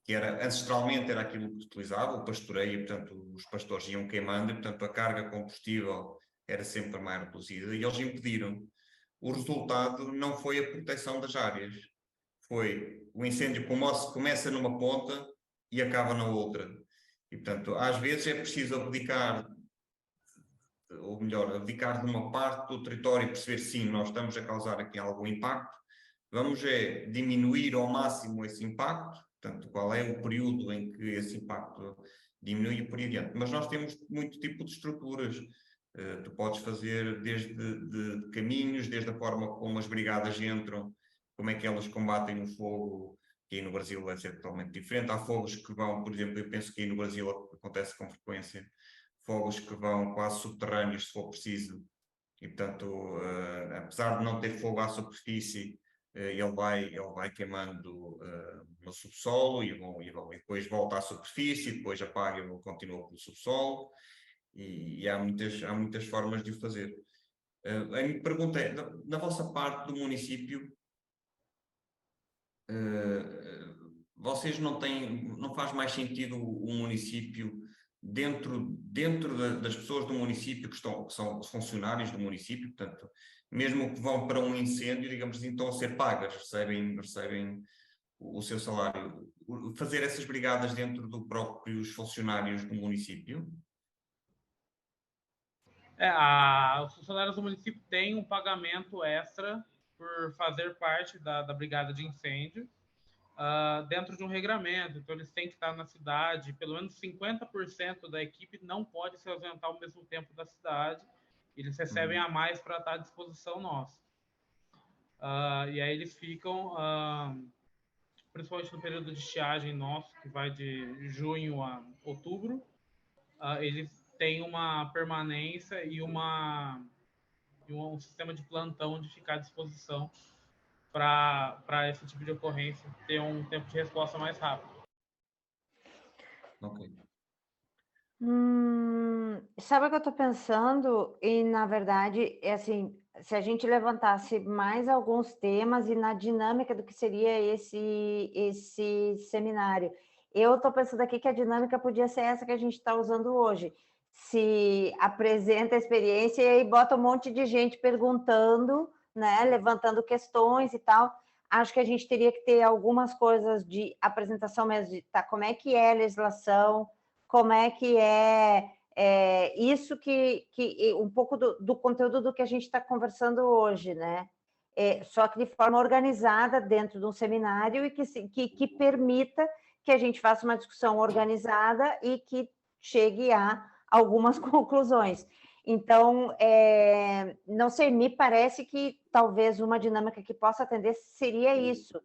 que ancestralmente era aquilo que se utilizava, o pastoreio, portanto, os pastores iam queimando, e, portanto, a carga combustível era sempre mais reduzida, e eles impediram. O resultado não foi a proteção das áreas, foi o incêndio começa numa ponta e acaba na outra. E, portanto, às vezes é preciso abdicar de uma parte do território e perceber, sim, nós estamos a causar aqui algum impacto, vamos diminuir ao máximo esse impacto, portanto, qual é o período em que esse impacto diminui e por aí adiante. Mas nós temos muito tipo de estruturas. Tu podes fazer desde de caminhos, desde a forma como as brigadas entram, como é que elas combatem o fogo, que aí no Brasil vai ser totalmente diferente. Há fogos que vão, por exemplo, eu penso que aí no Brasil acontece com frequência, fogos que vão quase subterrâneos, se for preciso, e portanto, apesar de não ter fogo à superfície, ele vai queimando no subsolo e depois volta à superfície, e depois apaga e continua pelo subsolo, e há muitas formas de o fazer. A minha pergunta é, na vossa parte do município, vocês não faz mais sentido o município dentro das pessoas do município que são funcionários do município, portanto, mesmo que vão para um incêndio, digamos assim, estão a ser pagas, recebem o seu salário. Fazer essas brigadas dentro dos próprios funcionários do município? Os funcionários do município têm um pagamento extra por fazer parte da brigada de incêndio, dentro de um regramento. Então, eles têm que estar na cidade, pelo menos 50% da equipe não pode se ausentar ao mesmo tempo da cidade, eles recebem a mais para estar à disposição nossa. E aí eles ficam, principalmente no período de estiagem nosso, que vai de junho a outubro, eles têm uma permanência e um sistema de plantão de ficar à disposição para esse tipo de ocorrência ter um tempo de resposta mais rápido. Ok. Sabe o que eu estou pensando? E, na verdade, é assim, se a gente levantasse mais alguns temas e na dinâmica do que seria esse seminário. Eu estou pensando aqui que a dinâmica podia ser essa que a gente está usando hoje. Se apresenta a experiência e aí bota um monte de gente perguntando, né, levantando questões e tal. Acho que a gente teria que ter algumas coisas de apresentação mesmo, de como é que é a legislação, como é que isso que um pouco do conteúdo do que a gente está conversando hoje, né? Só que de forma organizada dentro de um seminário e que permita que a gente faça uma discussão organizada e que chegue a algumas conclusões. Então, não sei, me parece que talvez uma dinâmica que possa atender seria isso,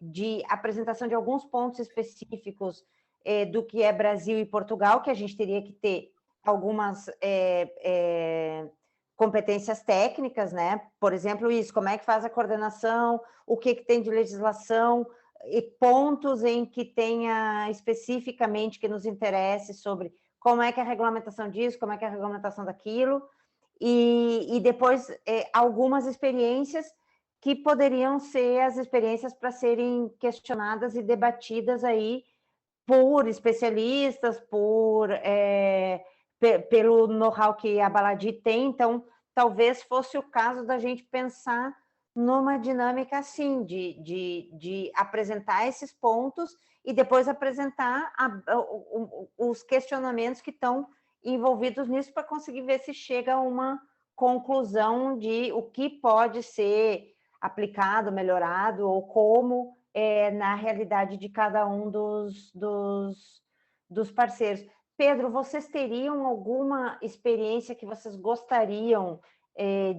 de apresentação de alguns pontos específicos do que é Brasil e Portugal, que a gente teria que ter algumas competências técnicas, né? Por exemplo, isso, como é que faz a coordenação, o que tem de legislação, e pontos em que tenha especificamente que nos interesse sobre como é que é a regulamentação disso, como é que é a regulamentação daquilo, e depois algumas experiências que poderiam ser as experiências para serem questionadas e debatidas aí por especialistas, pelo know-how que a Baladi tem. Então, talvez fosse o caso da gente pensar numa dinâmica assim, de apresentar esses pontos e depois apresentar os questionamentos que estão envolvidos nisso para conseguir ver se chega a uma conclusão de o que pode ser aplicado, melhorado, ou como na realidade de cada um dos parceiros. Pedro, vocês teriam alguma experiência que vocês gostariam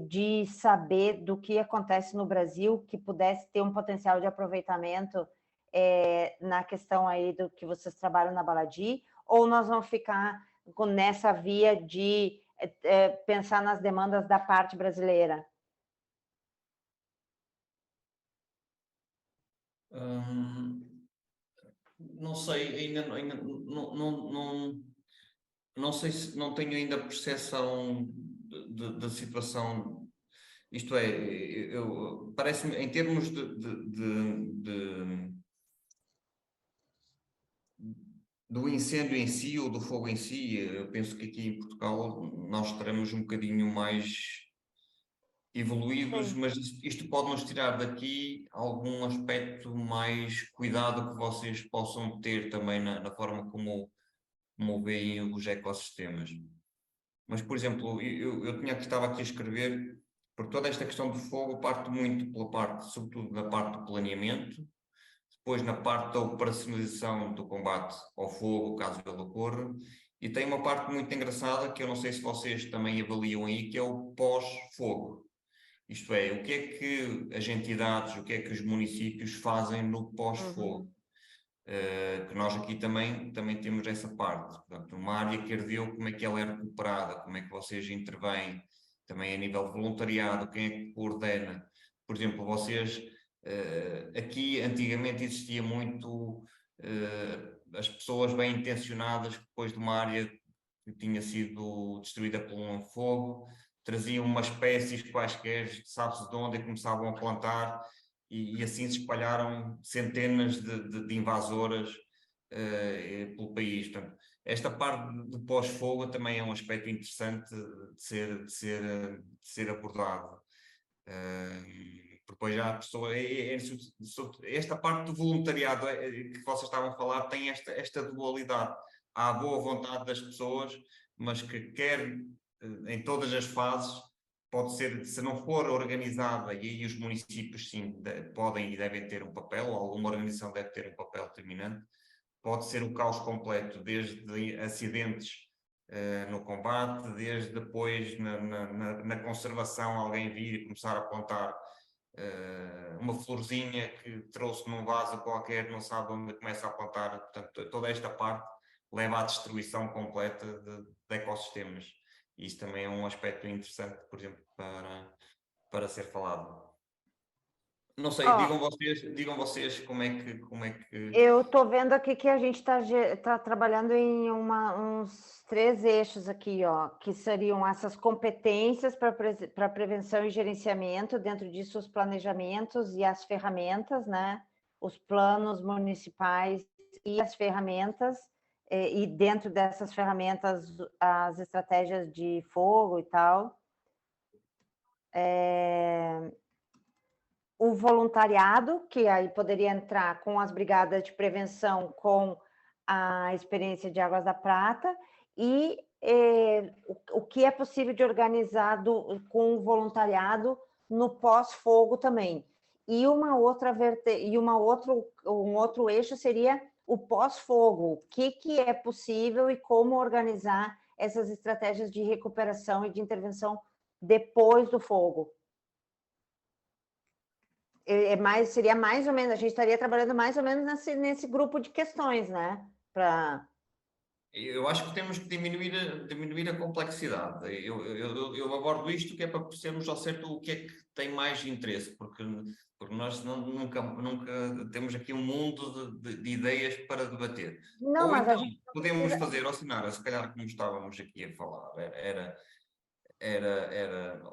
de saber do que acontece no Brasil, que pudesse ter um potencial de aproveitamento na questão aí do que vocês trabalham na Baladi, ou nós vamos ficar nessa via de pensar nas demandas da parte brasileira? Não sei, ainda não sei se não tenho ainda percepção da situação. Isto é, parece-me, em termos do incêndio em si ou do fogo em si, eu penso que aqui em Portugal nós estaremos um bocadinho mais evoluídos, Sim. mas isto pode-nos tirar daqui algum aspecto mais cuidado que vocês possam ter também na forma como veem os ecossistemas. Mas, por exemplo, estava aqui a escrever, porque toda esta questão do fogo parte muito pela parte, sobretudo da parte do planeamento, depois na parte da operacionalização do combate ao fogo, caso ele ocorra, e tem uma parte muito engraçada que eu não sei se vocês também avaliam aí, que é o pós-fogo. Isto é, o que é que as entidades, o que é que os municípios fazem no pós-fogo? Que nós aqui também temos essa parte. Portanto, uma área que ardeu, como é que ela é recuperada, como é que vocês intervêm, também a nível de voluntariado, quem é que coordena. Por exemplo, vocês, aqui antigamente existia muito as pessoas bem intencionadas, depois de uma área que tinha sido destruída por um fogo, traziam umas espécies quaisquer, sabe-se de onde, e começavam a plantar, e assim se espalharam centenas de invasoras pelo país. Portanto, esta parte do pós-fogo também é um aspecto interessante de ser abordado. Depois já a pessoa... esta parte do voluntariado que vocês estavam a falar tem esta dualidade. Há a boa vontade das pessoas, mas que quer em todas as fases, pode ser, se não for organizada, e aí os municípios sim podem e devem ter um papel, ou alguma organização deve ter um papel determinante, pode ser o caos completo, desde acidentes no combate, desde depois na conservação, alguém vir e começar a plantar uma florzinha que trouxe num vaso qualquer, não sabe onde começa a plantar. Portanto, toda esta parte leva à destruição completa de ecossistemas. E isso também é um aspecto interessante, por exemplo, para ser falado. Não sei, digam vocês como é que... Eu estou vendo aqui que a gente está trabalhando em uns 3 eixos aqui, ó, que seriam essas competências para prevenção e gerenciamento, dentro disso os planejamentos e as ferramentas, né? Os planos municipais e as ferramentas, e dentro dessas ferramentas as estratégias de fogo e tal. O voluntariado, que aí poderia entrar com as brigadas de prevenção, com a experiência de Águas da Prata, e o que é possível de organizar com o voluntariado no pós-fogo também. E um outro eixo seria o pós-fogo, o que é possível e como organizar essas estratégias de recuperação e de intervenção depois do fogo. Seria mais ou menos, a gente estaria trabalhando mais ou menos nesse grupo de questões, né? Eu acho que temos que diminuir a complexidade. Eu abordo isto que é para percebermos ao certo o que é que tem mais interesse, porque nós nunca temos aqui um mundo de ideias para debater. Não, Ou mas a então gente não podemos precisa... fazer, ao cenário, se calhar como estávamos aqui a falar,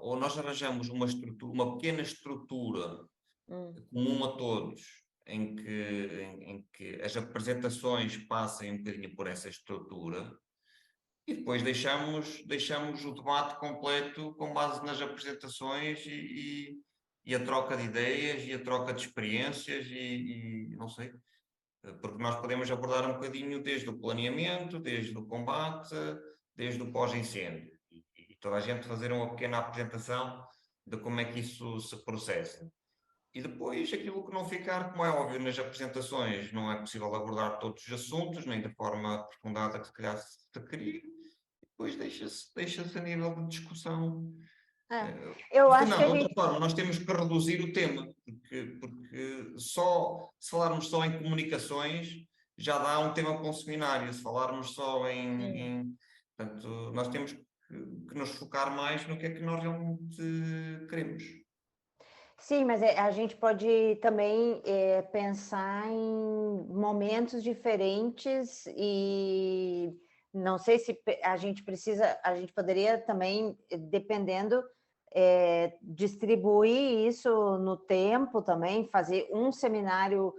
ou nós arranjamos uma estrutura, uma pequena estrutura comum a todos, em que as apresentações passem um bocadinho por essa estrutura, e depois deixamos o debate completo com base nas apresentações e a troca de ideias e a troca de experiências e não sei, porque nós podemos abordar um bocadinho desde o planeamento, desde o combate, desde o pós-incêndio, e toda a gente fazer uma pequena apresentação de como é que isso se processa. E depois, aquilo que não ficar, como é óbvio, nas apresentações, não é possível abordar todos os assuntos, nem da forma aprofundada que se calhar se queria, e depois deixa-se a nível de discussão. Eu Porque acho que a não, de gente... outra forma, nós temos que reduzir o tema, porque se falarmos só em comunicações, já dá um tema para um seminário. Se falarmos só portanto, nós temos que nos focar mais no que é que nós realmente queremos. Sim, mas a gente pode também pensar em momentos diferentes e não sei se a gente poderia também, dependendo, distribuir isso no tempo também, fazer um seminário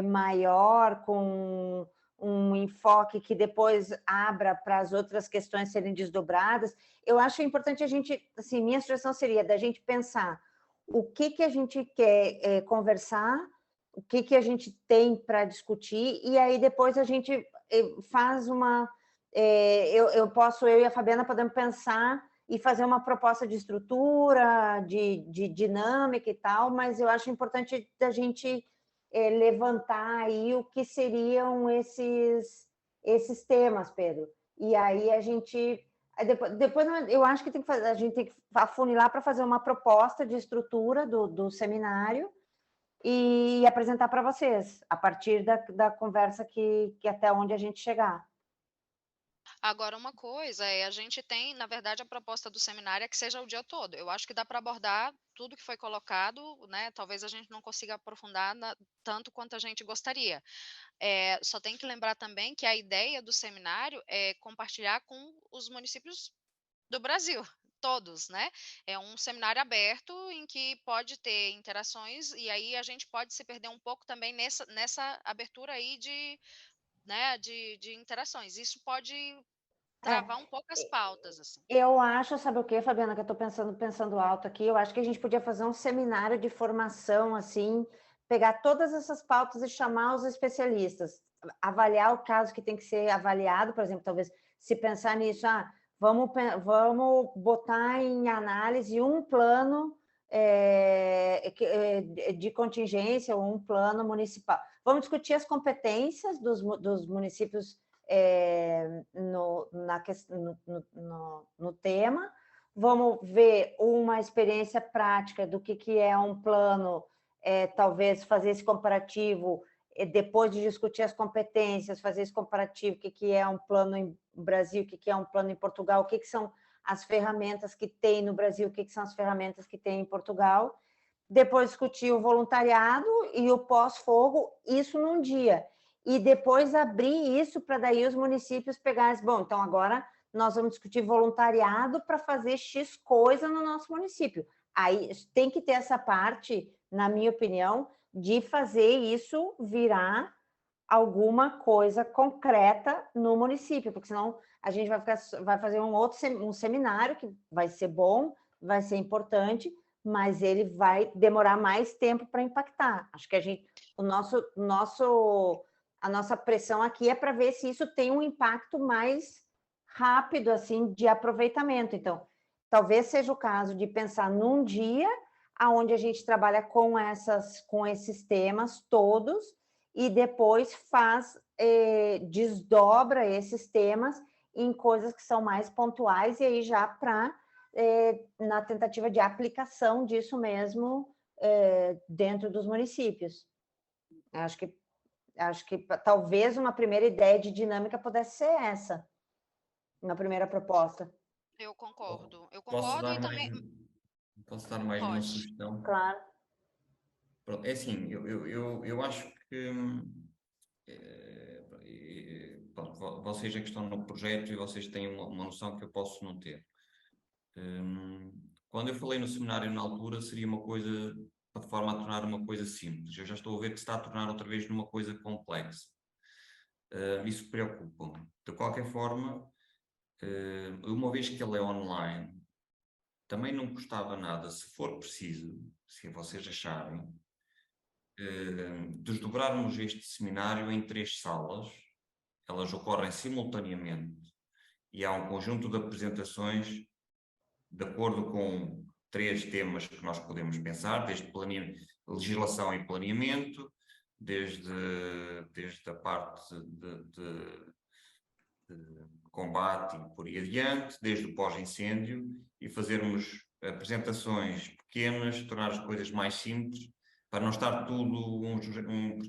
maior com um enfoque que depois abra para as outras questões serem desdobradas. Eu acho importante a gente, assim, minha sugestão seria da gente pensar o que a gente quer conversar, o que a gente tem para discutir, e aí depois a gente faz uma... eu e a Fabiana podemos pensar e fazer uma proposta de estrutura, de dinâmica e tal, mas eu acho importante a gente levantar aí o que seriam esses temas, Pedro. E aí a gente... Depois eu acho que a gente tem que afunilar para fazer uma proposta de estrutura do seminário e apresentar para vocês, a partir da conversa que até onde a gente chegar. Agora, uma coisa a gente tem, na verdade, a proposta do seminário é que seja o dia todo. Eu acho que dá para abordar tudo que foi colocado, né? Talvez a gente não consiga aprofundar tanto quanto a gente gostaria. Só tem que lembrar também que a ideia do seminário é compartilhar com os municípios do Brasil, todos, né? É um seminário aberto em que pode ter interações e aí a gente pode se perder um pouco também nessa abertura aí de interações. Isso pode travar um pouco as pautas, assim. Eu acho, sabe o que, Fabiana, que eu estou pensando alto aqui, eu acho que a gente podia fazer um seminário de formação, assim, pegar todas essas pautas e chamar os especialistas, avaliar o caso que tem que ser avaliado, por exemplo, talvez se pensar nisso, vamos botar em análise um plano de contingência ou um plano municipal. Vamos discutir as competências dos municípios no tema, vamos ver uma experiência prática do que é um plano, talvez fazer esse comparativo, depois de discutir as competências, fazer esse comparativo, o que é um plano em Brasil, o que é um plano em Portugal, o que são as ferramentas que tem no Brasil, o que são as ferramentas que tem em Portugal, depois discutir o voluntariado e o pós-fogo, isso num dia, e depois abrir isso para daí os municípios pegarem, bom, então agora nós vamos discutir voluntariado para fazer X coisa no nosso município. Aí tem que ter essa parte, na minha opinião, de fazer isso virar alguma coisa concreta no município, porque senão a gente vai fazer um seminário que vai ser bom, vai ser importante, mas ele vai demorar mais tempo para impactar. Acho que a nossa pressão aqui é para ver se isso tem um impacto mais rápido, assim, de aproveitamento. Então, talvez seja o caso de pensar num dia onde a gente trabalha com esses temas todos e depois desdobra esses temas em coisas que são mais pontuais e aí já na tentativa de aplicação disso mesmo dentro dos municípios. Acho que talvez uma primeira ideia de dinâmica pudesse ser essa. na primeira proposta. Eu concordo. Eu Posso concordo dar e também... mais uma Pode. sugestão? Claro. Pronto, é assim, eu acho que pronto, vocês é que estão no projeto e vocês têm uma noção que eu posso não ter. Quando eu falei no seminário na altura, seria uma coisa, de forma a tornar uma coisa simples. Eu já estou a ver que se está a tornar outra vez numa coisa complexa. Isso preocupa-me. De qualquer forma, uma vez que ele é online, também não custava nada, se for preciso, se vocês acharem, desdobrarmos este seminário em 3 salas. Elas ocorrem simultaneamente e há um conjunto de apresentações de acordo com 3 temas que nós podemos pensar, desde legislação e planeamento, desde a parte de combate e por aí adiante, desde o pós-incêndio, e fazermos apresentações pequenas, tornar as coisas mais simples, para não estar tudo...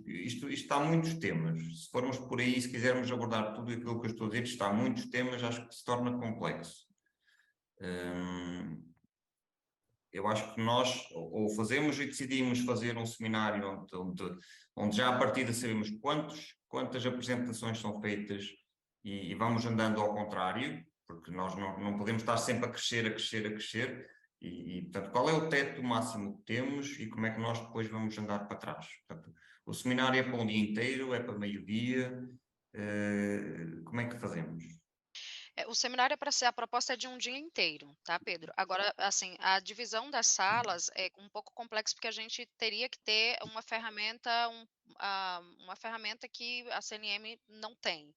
Isto está muitos temas. Se formos por aí, se quisermos abordar tudo aquilo que eu estou a dizer, está muitos temas, acho que se torna complexo. Eu acho que nós ou fazemos e decidimos fazer um seminário onde já à partida sabemos quantas apresentações são feitas e vamos andando ao contrário, porque nós não podemos estar sempre a crescer. Portanto, qual é o teto máximo que temos e como é que nós depois vamos andar para trás? Portanto, o seminário é para um dia inteiro, é para meio-dia, como é que fazemos? O seminário a proposta é de um dia inteiro, tá, Pedro? Agora, assim, a divisão das salas é um pouco complexo porque a gente teria que ter uma ferramenta, uma ferramenta que a CNM não tem,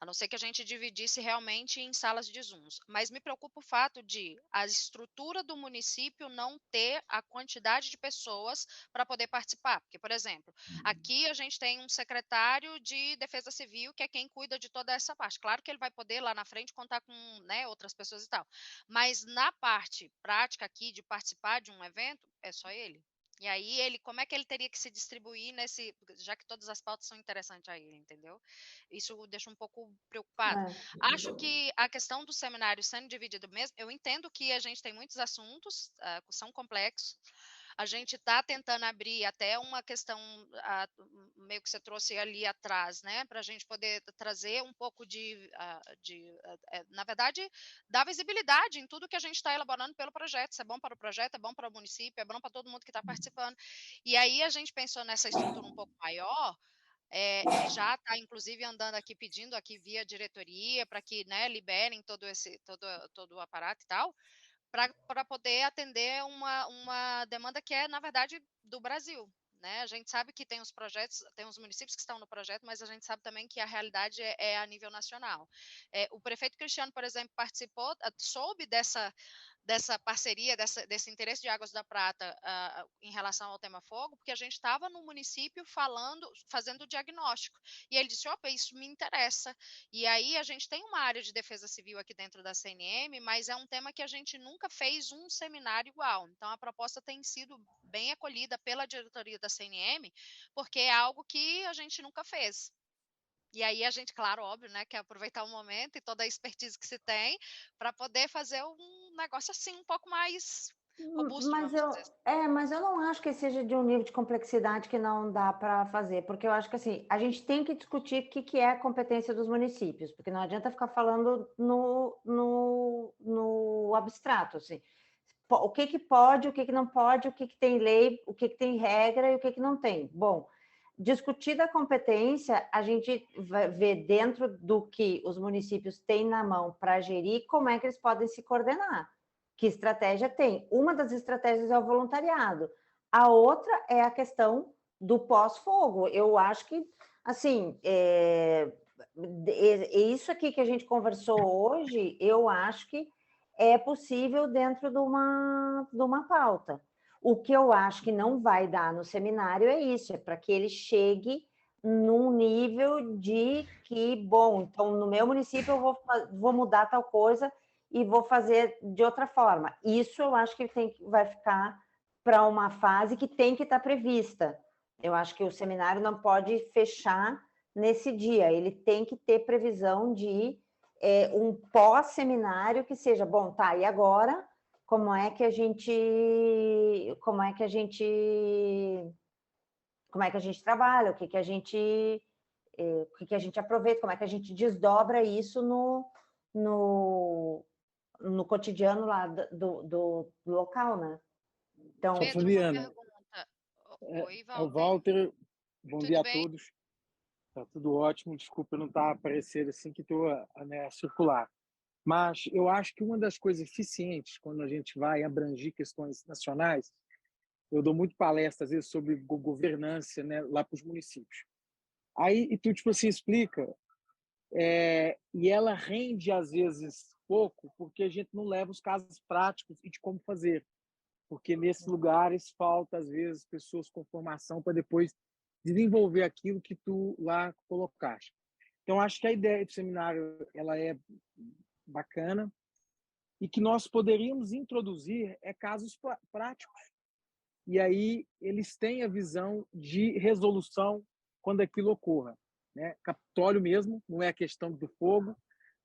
a não ser que a gente dividisse realmente em salas de Zooms. Mas me preocupa o fato de a estrutura do município não ter a quantidade de pessoas para poder participar. Porque, por exemplo, aqui a gente tem um secretário de Defesa Civil, que é quem cuida de toda essa parte. Claro que ele vai poder lá na frente contar com, né, outras pessoas e tal. Mas na parte prática aqui de participar de um evento, é só ele. E aí, como é que ele teria que se distribuir já que todas as pautas são interessantes a ele, entendeu? Isso deixa um pouco preocupado. Acho que a questão do seminário sendo dividido mesmo, eu entendo que a gente tem muitos assuntos, são complexos. A gente está tentando abrir até uma questão, meio que você trouxe ali atrás, né, para a gente poder trazer um pouco na verdade, dar visibilidade em tudo que a gente está elaborando pelo projeto. Isso é bom para o projeto, é bom para o município, é bom para todo mundo que está participando. E aí a gente pensou nessa estrutura um pouco maior, e já está, inclusive, andando aqui, pedindo aqui via diretoria, para que, né, liberem todo o aparato e tal, para poder atender uma demanda que é, na verdade, do Brasil. Né? A gente sabe que tem os projetos, tem os municípios que estão no projeto, mas a gente sabe também que a realidade é a nível nacional. O prefeito Cristiano, por exemplo, participou, soube dessa parceria, desse interesse de Águas da Prata em relação ao tema fogo, porque a gente estava no município fazendo o diagnóstico. E ele disse, opa, isso me interessa. E aí a gente tem uma área de defesa civil aqui dentro da CNM, mas é um tema que a gente nunca fez um seminário igual. Então a proposta tem sido bem acolhida pela diretoria da CNM, porque é algo que a gente nunca fez. E aí a gente, claro, óbvio, né, quer aproveitar o momento e toda a expertise que se tem para poder fazer um negócio assim um pouco mais robusto, vamos dizer. Mas eu não acho que seja de um nível de complexidade que não dá para fazer, porque eu acho que assim, a gente tem que discutir o que é a competência dos municípios, porque não adianta ficar falando no abstrato, assim. O que pode, o que não pode, o que tem lei, o que tem regra e o que não tem. Bom, discutida a competência, a gente vai ver dentro do que os municípios têm na mão para gerir, como é que eles podem se coordenar. Que estratégia tem? Uma das estratégias é o voluntariado. A outra é a questão do pós-fogo. Eu acho que, assim, isso aqui que a gente conversou hoje, eu acho que é possível dentro de uma pauta. O que eu acho que não vai dar no seminário é isso, é para que ele chegue num nível de que, bom, então no meu município eu vou mudar tal coisa e vou fazer de outra forma. Isso eu acho que vai ficar para uma fase que tem que estar prevista. Eu acho que o seminário não pode fechar nesse dia, ele tem que ter previsão de um pós-seminário que seja, bom, tá, e agora como é que a gente trabalha, o que a gente aproveita, como é que a gente desdobra isso no cotidiano lá do local, né? Então, Pedro, uma pergunta. Oi, É o Walter. Walter. Bom Tudo dia a bem? todos. Tá tudo ótimo. Desculpa eu não estar aparecendo assim que estou a circular. Mas eu acho que uma das coisas eficientes quando a gente vai abranger questões nacionais, eu dou muito palestra às vezes sobre governança, né, lá para os municípios. Aí e tu tipo assim explica, e ela rende às vezes pouco porque a gente não leva os casos práticos e de como fazer, porque nesses lugares falta às vezes pessoas com formação para depois desenvolver aquilo que tu lá colocaste. Então acho que a ideia do seminário ela é bacana e que nós poderíamos introduzir casos práticos. E aí eles têm a visão de resolução quando aquilo ocorra, né? Capitólio mesmo, não é a questão do fogo,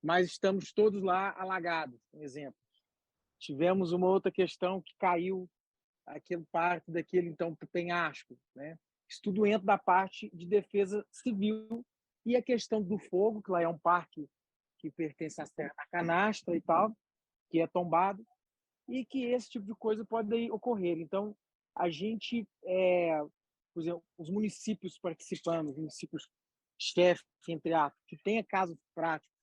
mas estamos todos lá alagados, por exemplo. Tivemos uma outra questão que caiu aquele parte daquele então penhasco, né? Isso tudo entra da parte de defesa civil e a questão do fogo, que lá é um parque que pertence à Serra da Canastra e tal, que é tombado, e que esse tipo de coisa pode ocorrer. Então, a gente, por exemplo, os municípios participando, os municípios chefe, entre aspas, que tenha casos práticos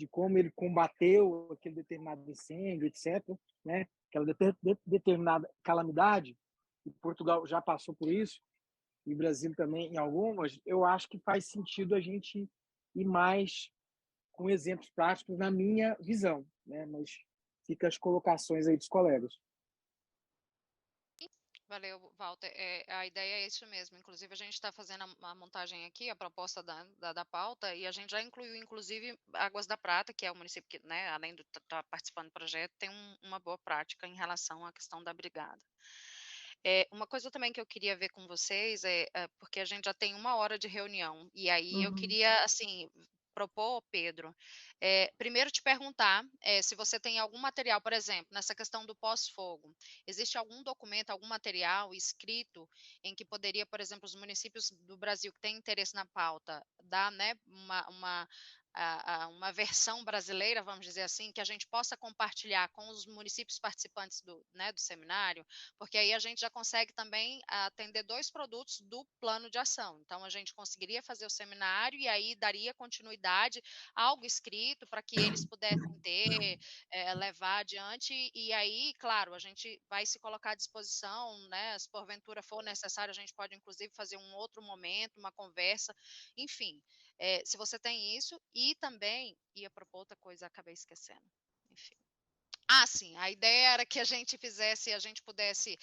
de como ele combateu aquele determinado incêndio, etc., né? Aquela determinada calamidade, e Portugal já passou por isso, e o Brasil também em algumas, eu acho que faz sentido a gente ir mais com exemplos práticos na minha visão, né? Mas fica as colocações aí dos colegas. Valeu, Walter. A ideia é isso mesmo. Inclusive, a gente está fazendo a montagem aqui, a proposta da pauta, e a gente já incluiu, inclusive, Águas da Prata, que é o município que, né, além de estar participando do projeto, tem uma boa prática em relação à questão da brigada. Uma coisa também que eu queria ver com vocês porque a gente já tem 1 hora de reunião, e aí eu queria, assim, propor, Pedro, primeiro te perguntar se você tem algum material, por exemplo, nessa questão do pós-fogo, existe algum documento, algum material escrito em que poderia, por exemplo, os municípios do Brasil que têm interesse na pauta, dar, né, uma versão brasileira, vamos dizer assim, que a gente possa compartilhar com os municípios participantes do seminário, porque aí a gente já consegue também atender 2 produtos do plano de ação. Então, a gente conseguiria fazer o seminário e aí daria continuidade a algo escrito para que eles pudessem ter, levar adiante, e aí, claro, a gente vai se colocar à disposição, né, se porventura for necessário, a gente pode, inclusive, fazer um outro momento, uma conversa, enfim. Se você tem isso, e também ia propor outra coisa, acabei esquecendo. Enfim. Sim, a ideia era que a gente pudesse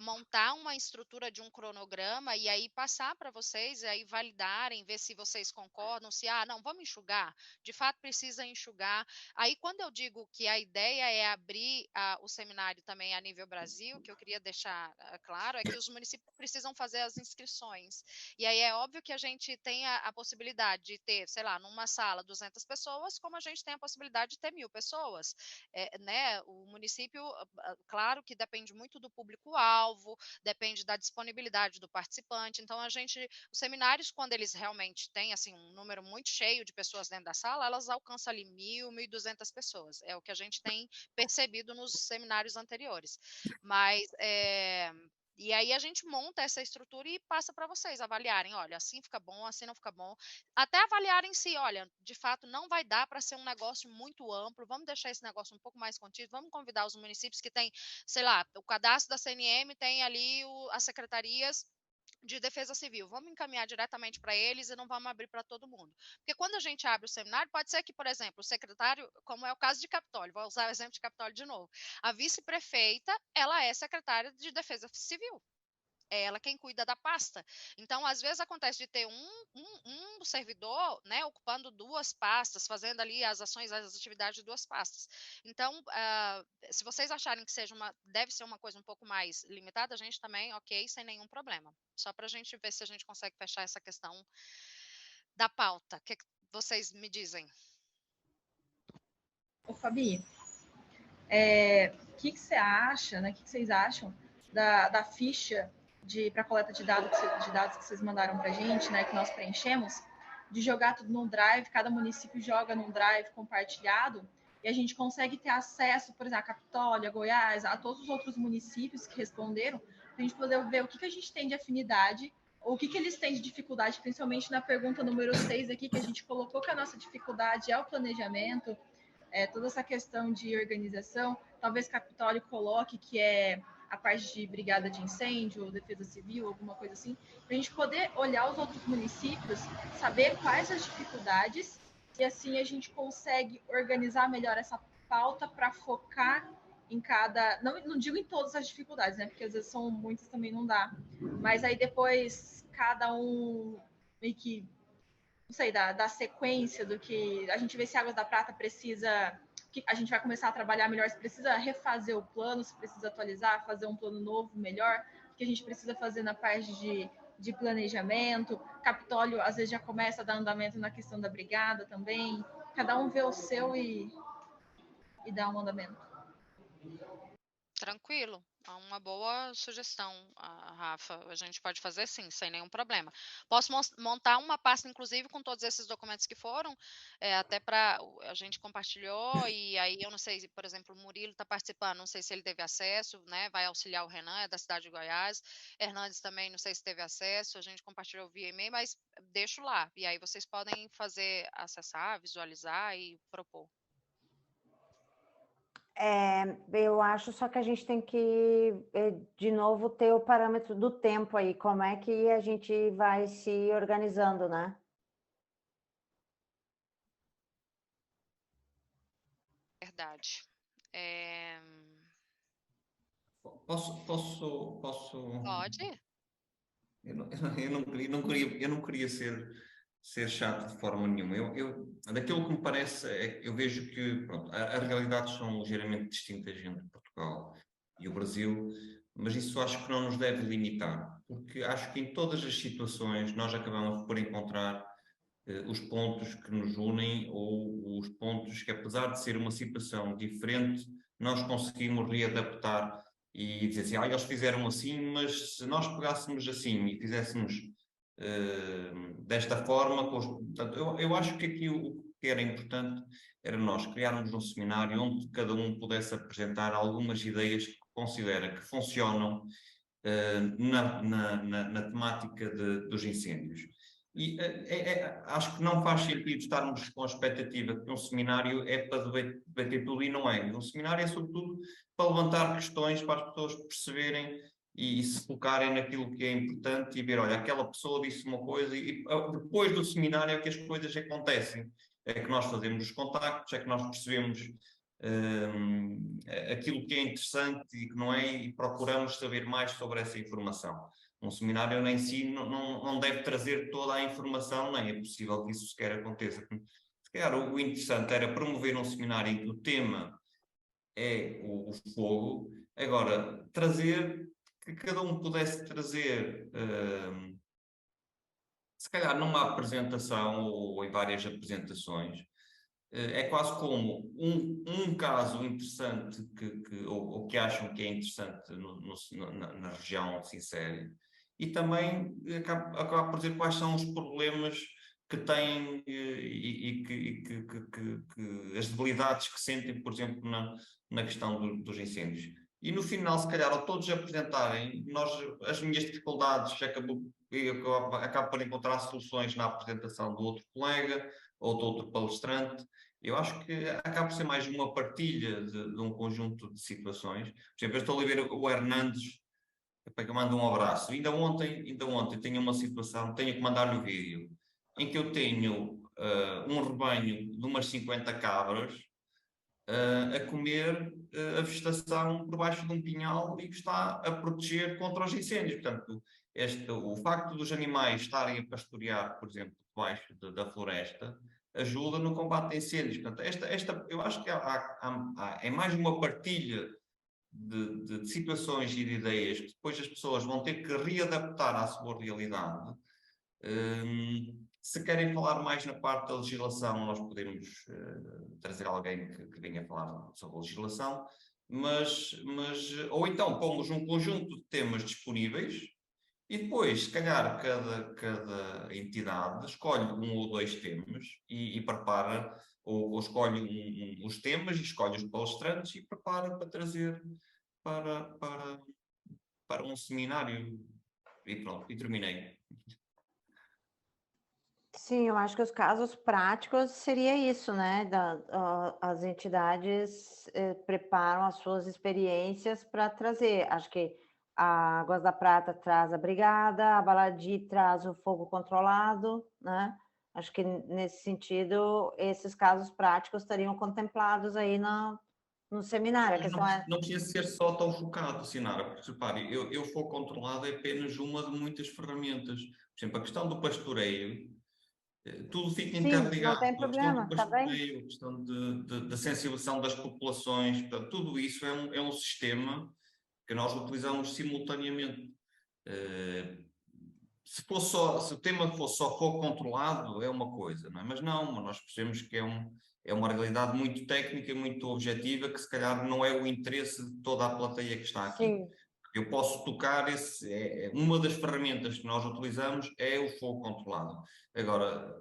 montar uma estrutura de um cronograma e aí passar para vocês, e aí validarem, ver se vocês concordam, se, não, vamos enxugar, de fato precisa enxugar. Aí, quando eu digo que a ideia é abrir o seminário também a nível Brasil, que eu queria deixar claro, é que os municípios precisam fazer as inscrições. E aí é óbvio que a gente tem a possibilidade de ter, sei lá, numa sala 200 pessoas, como a gente tem a possibilidade de ter 1.000 pessoas, né? O município, claro que depende muito do público-alvo, depende da disponibilidade do participante. Então, os seminários, quando eles realmente têm assim, um número muito cheio de pessoas dentro da sala, elas alcançam ali 1.000, 1.200 pessoas. É o que a gente tem percebido nos seminários anteriores. Mas, e aí a gente monta essa estrutura e passa para vocês avaliarem, olha, assim fica bom, assim não fica bom, até avaliarem se, olha, de fato não vai dar para ser um negócio muito amplo, vamos deixar esse negócio um pouco mais contido, vamos convidar os municípios que têm, sei lá, o cadastro da CNM tem ali as secretarias de defesa civil, vamos encaminhar diretamente para eles e não vamos abrir para todo mundo. Porque quando a gente abre o seminário, pode ser que, por exemplo, o secretário, como é o caso de Capitólio, vou usar o exemplo de Capitólio de novo, a vice-prefeita, ela é secretária de defesa civil. É ela quem cuida da pasta. Então, às vezes acontece de ter um servidor, né, ocupando 2 pastas, fazendo ali as ações, as atividades de 2 pastas. Então, se vocês acharem que deve ser uma coisa um pouco mais limitada, a gente também, ok, sem nenhum problema. Só para a gente ver se a gente consegue fechar essa questão da pauta. O que vocês me dizem? Ô, Fabi, que você acha, né? O que vocês acham da ficha para coleta de dados que vocês mandaram para a gente, né? Que nós preenchemos, de jogar tudo num drive, cada município joga num drive compartilhado e a gente consegue ter acesso, por exemplo, a Capitólio, a Goiás, a todos os outros municípios que responderam, para a gente poder ver o que a gente tem de afinidade ou o que eles têm de dificuldade, principalmente na pergunta número 6 aqui, que a gente colocou que a nossa dificuldade é o planejamento, toda essa questão de organização. Talvez Capitólio coloque que é a parte de brigada de incêndio, ou defesa civil, alguma coisa assim, para a gente poder olhar os outros municípios, saber quais as dificuldades, e assim a gente consegue organizar melhor essa pauta para focar em cada... Não digo em todas as dificuldades, né? Porque às vezes são muitas, também não dá. Mas aí depois cada um meio que, não sei, da sequência do que... A gente vê se Águas da Prata precisa... que a gente vai começar a trabalhar melhor, se precisa refazer o plano, se precisa atualizar, fazer um plano novo, melhor, o que a gente precisa fazer na parte de planejamento. Capitólio, às vezes, já começa a dar andamento na questão da brigada também. Cada um vê o seu e dá um andamento. Tranquilo, é uma boa sugestão, Rafa. A gente pode fazer sim, sem nenhum problema. Posso montar uma pasta, inclusive, com todos esses documentos que foram, até para a gente compartilhou, e aí eu não sei se, por exemplo, o Murilo está participando, não sei se ele teve acesso, né? Vai auxiliar o Renan, é da cidade de Goiás. Hernandes também, não sei se teve acesso, a gente compartilhou via e-mail, mas deixo lá. E aí vocês podem acessar, visualizar e propor. Eu acho só que a gente tem que, de novo, ter o parâmetro do tempo aí, como é que a gente vai se organizando, né? Verdade. Posso... Pode? Eu não queria ser chato de forma nenhuma. Daquilo que me parece, eu vejo que pronto, as realidades são ligeiramente distintas entre Portugal e o Brasil, mas isso acho que não nos deve limitar, porque acho que em todas as situações nós acabamos por encontrar os pontos que nos unem ou os pontos que, apesar de ser uma situação diferente, nós conseguimos readaptar e dizer assim, eles fizeram assim, mas se nós pegássemos assim e fizéssemos desta forma, portanto, eu acho que aqui o que era importante era nós criarmos um seminário onde cada um pudesse apresentar algumas ideias que considera que funcionam na temática dos incêndios. E acho que não faz sentido estarmos com a expectativa que um seminário é para debater tudo, e não é. Um seminário é sobretudo para levantar questões, para as pessoas perceberem e se focarem naquilo que é importante e ver, olha, aquela pessoa disse uma coisa, e depois do seminário é que as coisas acontecem. É que nós fazemos os contactos, é que nós percebemos aquilo que é interessante e que não é, e procuramos saber mais sobre essa informação. Um seminário em si não deve trazer toda a informação, nem é possível que isso sequer aconteça. Se calhar o interessante era promover um seminário em que o tema é o fogo, agora trazer, que cada um pudesse trazer, se calhar numa apresentação ou em várias apresentações, é quase como um caso interessante ou que acham que é interessante na região de Sincério, e também acaba por dizer quais são os problemas que têm e que as debilidades que sentem, por exemplo, na questão dos incêndios. E no final, se calhar, ao todos apresentarem, as minhas dificuldades, eu acabo por encontrar soluções na apresentação do outro colega ou do outro palestrante. Eu acho que acaba por ser mais uma partilha de um conjunto de situações. Por exemplo, eu estou a ver o Hernandes, para que eu mando um abraço. Ainda ontem tenho uma situação, tenho que mandar-lhe o vídeo, em que eu tenho um rebanho de umas 50 cabras a comer a vegetação por baixo de um pinhal e que está a proteger contra os incêndios. Portanto, o facto dos animais estarem a pastorear, por exemplo, debaixo da floresta, ajuda no combate a incêndios. Portanto, eu acho que é mais uma partilha de situações e de ideias que depois as pessoas vão ter que readaptar à sua realidade, Se querem falar mais na parte da legislação, nós podemos trazer alguém que venha falar sobre a legislação, ou então pomos um conjunto de temas disponíveis e depois, se calhar, cada entidade escolhe um ou dois temas e prepara, ou escolhe os temas e escolhe os palestrantes e prepara para trazer para um seminário. E pronto, e terminei. Sim, eu acho que os casos práticos seria isso, né? As entidades preparam as suas experiências para trazer. Acho que a Águas da Prata traz a brigada, a Baladi traz o fogo controlado, né? Acho que nesse sentido, esses casos práticos estariam contemplados aí no seminário. A questão não precisa ser só tão focado, Sinara, porque repare, eu fogo controlado é apenas uma de muitas ferramentas. Por exemplo, a questão do pastoreio, tudo fica interligado. Não tem problema, está bem? A questão da sensibilização das populações, portanto, tudo isso é um sistema que nós utilizamos simultaneamente. Se o tema fosse só fogo controlado, é uma coisa, não é? Mas nós percebemos que é uma realidade muito técnica, muito objetiva, que se calhar não é o interesse de toda a plateia que está aqui. Sim. Eu posso tocar uma das ferramentas que nós utilizamos é o fogo controlado. Agora,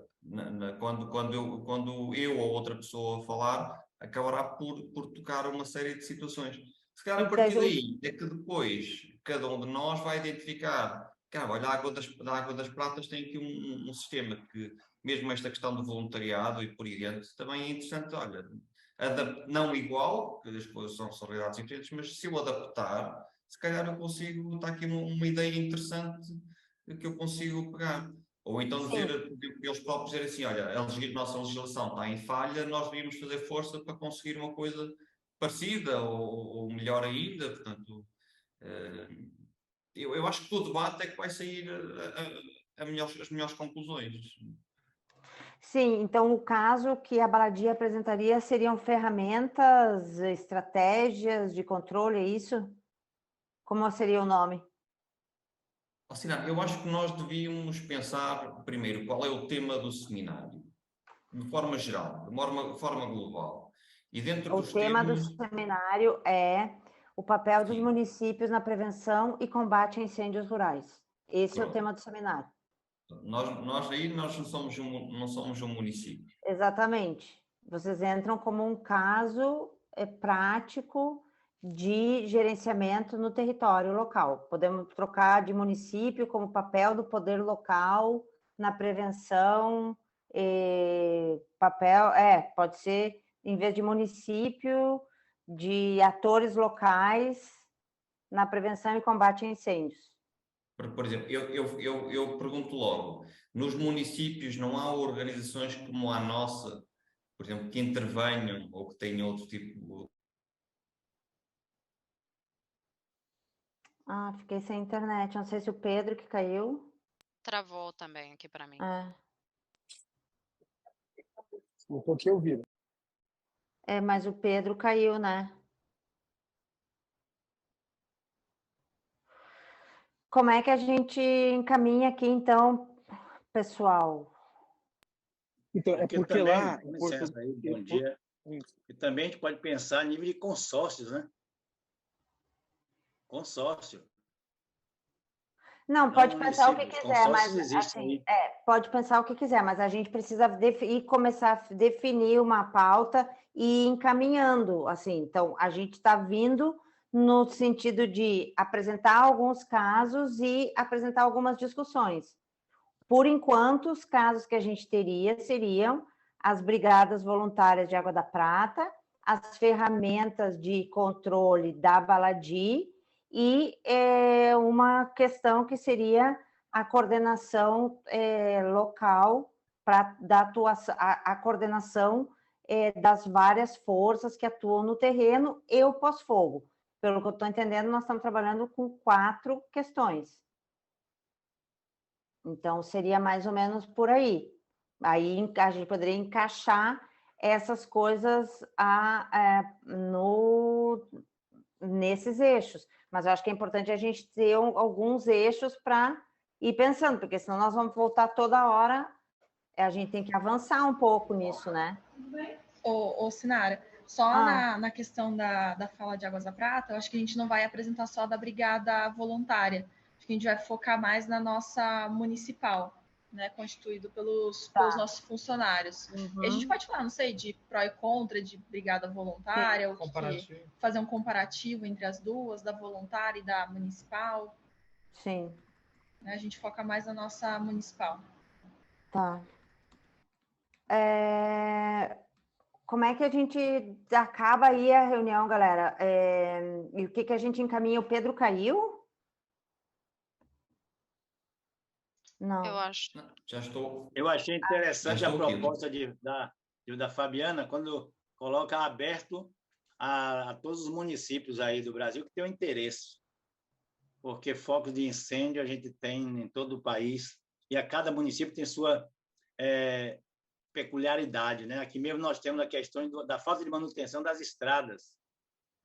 quando eu ou outra pessoa falar, acabará por tocar uma série de situações. Se calhar a partir daí é que depois cada um de nós vai identificar, olha, a Água das Pratas tem aqui um sistema que, mesmo esta questão do voluntariado e por aí diante, também é interessante, olha, não igual, porque as coisas são realidades diferentes, mas se eu adaptar, se calhar eu consigo, está aqui uma ideia interessante que eu consigo pegar. Ou então dizer, eles próprios dizer assim, olha, a nossa legislação está em falha, nós devíamos fazer força para conseguir uma coisa parecida ou melhor ainda, portanto, eu acho que do debate é que vai sair as melhores conclusões. Sim, então o caso que a Baladi apresentaria seriam ferramentas, estratégias de controle, é isso? Como seria o nome? Eu acho que nós devíamos pensar primeiro qual é o tema do seminário, de forma geral, de forma global. E dentro dos tema do seminário é o papel dos municípios na prevenção e combate a incêndios rurais. Esse é o tema do seminário. Nós não somos um município. Exatamente. Vocês entram como um caso prático de gerenciamento no território local. Podemos trocar de município como papel do poder local na prevenção, pode ser, em vez de município, de atores locais na prevenção e combate a incêndios. Por exemplo, eu pergunto logo, nos municípios não há organizações como a nossa, por exemplo, que intervenham ou que tenham outro tipo... Fiquei sem internet. Não sei se o Pedro que caiu. Travou também aqui para mim. Não estou aqui ouvindo. Mas o Pedro caiu, né? Como é que a gente encaminha aqui, então, pessoal? Então, porque também, lá... licença aí, bom dia. E também a gente pode pensar a nível de consórcios, né? Consórcio. Não, pode pensar o que quiser, mas assim, pode pensar o que quiser, mas a gente precisa começar a definir uma pauta e ir encaminhando, assim. Então, a gente está vindo no sentido de apresentar alguns casos e apresentar algumas discussões. Por enquanto, os casos que a gente teria seriam as brigadas voluntárias de Água da Prata, as ferramentas de controle da Baladi e uma questão que seria a coordenação local da atuação, a coordenação das várias forças que atuam no terreno e o pós-fogo. Pelo que eu estou entendendo, nós estamos trabalhando com 4 questões. Então, seria mais ou menos por aí. Aí a gente poderia encaixar essas coisas nesses eixos. Mas eu acho que é importante a gente ter alguns eixos para ir pensando, porque senão nós vamos voltar toda hora, a gente tem que avançar um pouco nisso, né? Ô, Sinara, só na questão da fala de Águas da Prata, eu acho que a gente não vai apresentar só da brigada voluntária, acho que a gente vai focar mais na nossa municipal, né, constituído pelos nossos funcionários. E a gente pode falar, não sei, de pró e contra, de brigada voluntária, ou fazer um comparativo entre as duas, da voluntária e da municipal. Sim. A gente foca mais na nossa municipal. Tá. Como é que a gente acaba aí a reunião, galera? E o que a gente encaminha? O Pedro caiu? Não. Eu acho. Já estou. Eu achei interessante a proposta da Fabiana, quando coloca aberto a todos os municípios aí do Brasil que têm um interesse. Porque focos de incêndio a gente tem em todo o país e a cada município tem sua peculiaridade, né? Aqui mesmo nós temos a questão da falta de manutenção das estradas.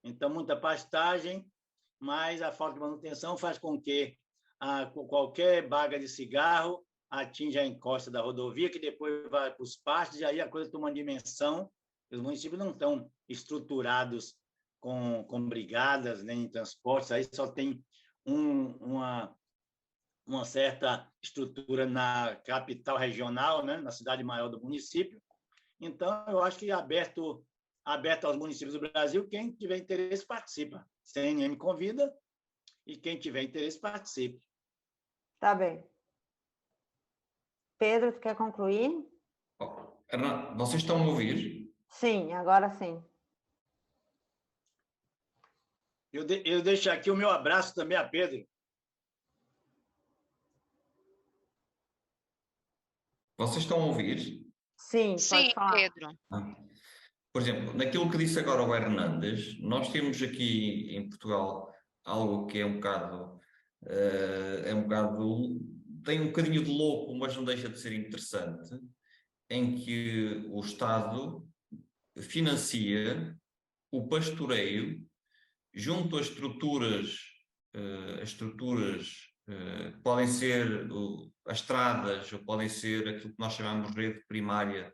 Então, muita pastagem, mas a falta de manutenção faz com que qualquer baga de cigarro atinja a encosta da rodovia, que depois vai para os pastos, e aí a coisa toma uma dimensão. Os municípios não estão estruturados com brigadas, nem em transportes, aí só tem uma certa estrutura na capital regional, né, na cidade maior do município. Então, eu acho que aberto aos municípios do Brasil, quem tiver interesse participa. CNN convida e quem tiver interesse participe. Tá bem. Pedro, tu quer concluir? Vocês estão a ouvir? Sim, agora sim. Eu deixo aqui o meu abraço também a Pedro. Vocês estão a ouvir? Sim, sim, Pedro. Por exemplo, naquilo que disse agora o Hernandes, nós temos aqui em Portugal algo que é um bocado tem um bocadinho de louco, mas não deixa de ser interessante, em que o Estado financia o pastoreio junto a estruturas que podem ser as estradas, ou podem ser aquilo que nós chamamos de rede primária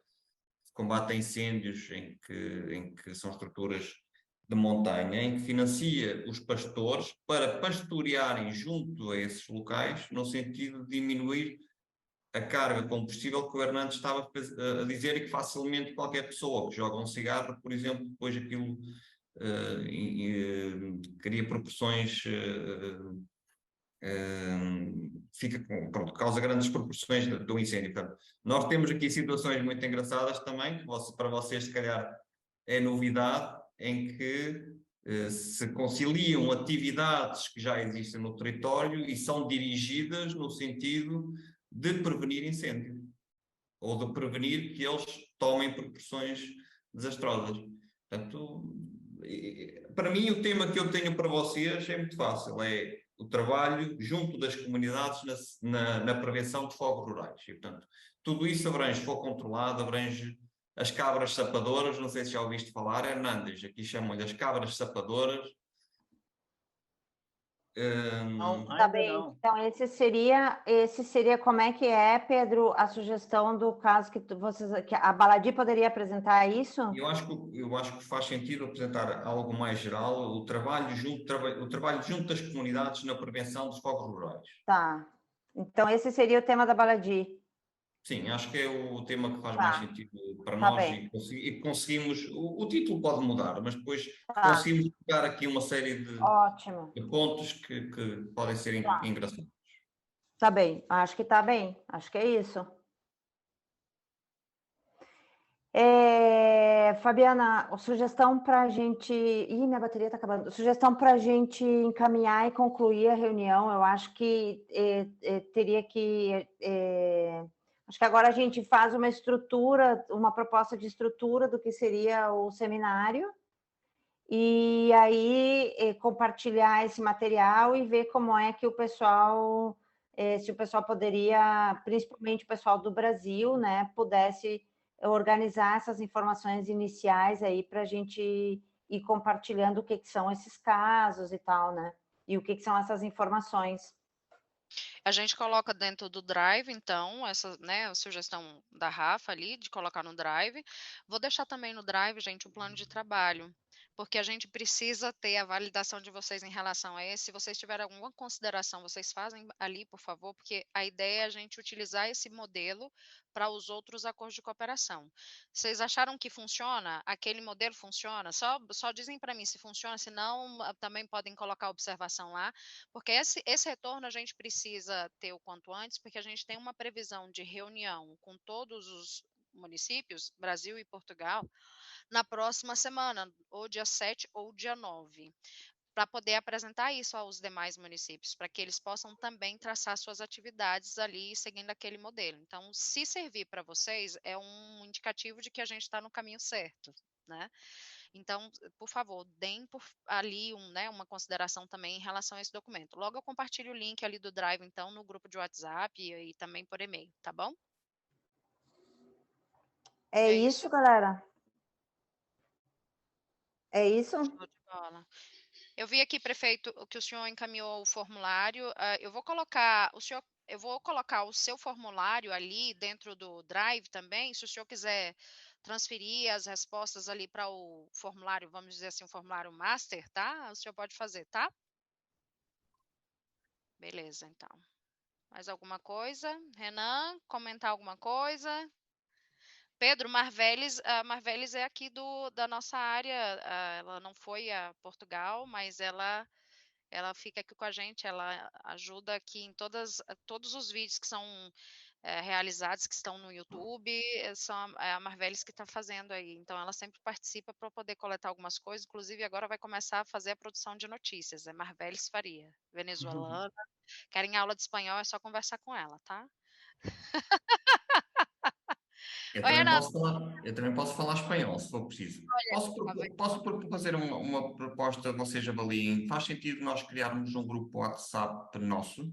de combate a incêndios, em que são estruturas de montanha, em que financia os pastores para pastorearem junto a esses locais, no sentido de diminuir a carga combustível que o Hernandes estava a dizer, e que facilmente qualquer pessoa que joga um cigarro, por exemplo, depois aquilo cria proporções, causa grandes proporções do incêndio. Portanto, nós temos aqui situações muito engraçadas também, que para vocês se calhar é novidade, em que se conciliam atividades que já existem no território e são dirigidas no sentido de prevenir incêndio, ou de prevenir que eles tomem proporções desastrosas. Portanto, para mim, o tema que eu tenho para vocês é muito fácil, é o trabalho junto das comunidades na prevenção de fogos rurais. E, portanto, tudo isso abrange fogo controlado, abrange as cabras sapadoras, não sei se já ouviste falar, Hernandes, aqui chamam-lhe as cabras sapadoras. Tá bem, não. Então esse seria como é que é, Pedro, a sugestão do caso que a Baladi poderia apresentar isso? Eu acho que faz sentido apresentar algo mais geral, o trabalho junto das comunidades na prevenção dos fogos rurais. Tá, então esse seria o tema da Baladi. Sim, acho que é o tema que faz mais sentido para nós, e conseguimos, o título pode mudar, mas depois conseguimos pegar aqui uma série de pontos que podem ser engraçados. Tá bem, acho que está bem, acho que é isso. Fabiana, sugestão para a gente... Ih, minha bateria está acabando. Sugestão para a gente encaminhar e concluir a reunião, eu acho que teria que... Acho que agora a gente faz uma estrutura, uma proposta de estrutura do que seria o seminário, e aí compartilhar esse material e ver como é que o pessoal, se o pessoal poderia, principalmente o pessoal do Brasil, né, pudesse organizar essas informações iniciais aí para a gente ir compartilhando o que são esses casos e tal, né, e o que são essas informações. A gente coloca dentro do Drive, então, essa, né, a sugestão da Rafa ali, de colocar no Drive. Vou deixar também no Drive, gente, o plano de trabalho, porque a gente precisa ter a validação de vocês em relação a esse. Se vocês tiverem alguma consideração, vocês fazem ali, por favor, porque a ideia é a gente utilizar esse modelo para os outros acordos de cooperação. Vocês acharam que funciona? Aquele modelo funciona? Só dizem para mim se funciona, se não, também podem colocar observação lá, porque esse retorno a gente precisa ter o quanto antes, porque a gente tem uma previsão de reunião com todos os municípios, Brasil e Portugal, na próxima semana, ou dia 7 ou dia 9, para poder apresentar isso aos demais municípios, para que eles possam também traçar suas atividades ali seguindo aquele modelo. Então, se servir para vocês, é um indicativo de que a gente está no caminho certo, né? Então, por favor, deem ali uma consideração também em relação a esse documento. Logo eu compartilho o link ali do Drive, então, no grupo de WhatsApp e também por e-mail, tá bom? É isso, galera? É isso? Show de bola. Eu vi aqui, prefeito, que o senhor encaminhou o formulário. Eu vou colocar o seu formulário ali dentro do Drive também, se o senhor quiser transferir as respostas ali para o formulário, vamos dizer assim, o formulário master, tá? O senhor pode fazer, tá? Beleza, então. Mais alguma coisa? Renan, comentar alguma coisa? Pedro, Marveles é aqui da nossa área, ela não foi a Portugal, mas ela fica aqui com a gente, ela ajuda aqui em todos os vídeos que são realizados, que estão no YouTube, são a Marveles que está fazendo aí. Então, ela sempre participa para poder coletar algumas coisas, inclusive agora vai começar a fazer a produção de notícias, é Marveles Faria, venezuelana. Querem aula de espanhol, é só conversar com ela, tá? Eu também posso falar espanhol, se for preciso. Posso fazer uma proposta, vocês avaliem. Faz sentido nós criarmos um grupo WhatsApp nosso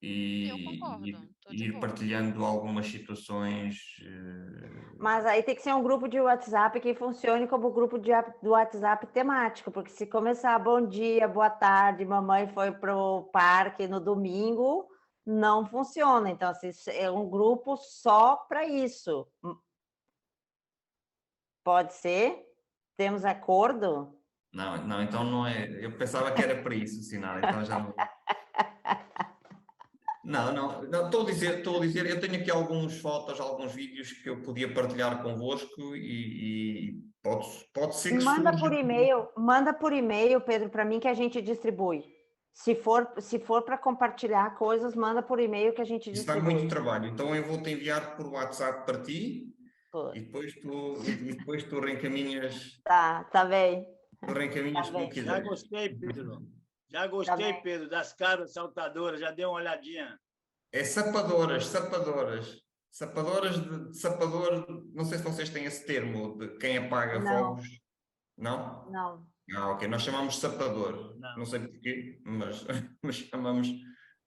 Eu concordo, e ir partilhando algumas situações. Mas aí tem que ser um grupo de WhatsApp que funcione como grupo do WhatsApp temático, porque se começar bom dia, boa tarde, mamãe foi pro parque no domingo, não funciona. Então, assim, é um grupo só para isso. Pode ser? Temos acordo? Não, então não é. Eu pensava que era para isso, Sinara, então já não. Não, estou a dizer, eu tenho aqui algumas fotos, alguns vídeos que eu podia partilhar convosco e pode ser que manda por e-mail, Pedro, para mim que a gente distribui. Se for para compartilhar coisas, manda por e-mail que a gente distribui. Isso dá muito trabalho, então eu vou-te enviar por WhatsApp para ti e depois tu reencaminhas. Tá bem. Tu reencaminhas como quiser. Já gostei, Pedro. Já gostei, Pedro, das cabras saltadoras, já dei uma olhadinha. É sapadoras, não sei se vocês têm esse termo, de quem apaga fogos. Não? Não. Ok, nós chamamos sapador, não sei porquê, mas chamamos,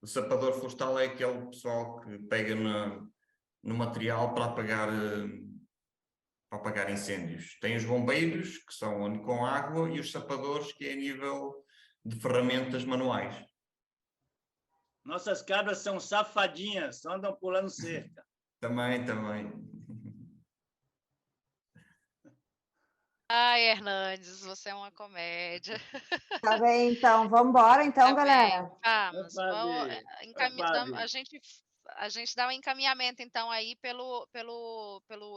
o sapador florestal é aquele pessoal que pega no material para apagar incêndios. Tem os bombeiros, que são com água, e os sapadores, que é a nível de ferramentas manuais. Nossas cabras são safadinhas, só andam pulando cerca. Também. Ai, Hernandes, você é uma comédia. Tá bem, então. Vamos embora, então, galera. Vamos. A gente dá um encaminhamento, então, aí pelo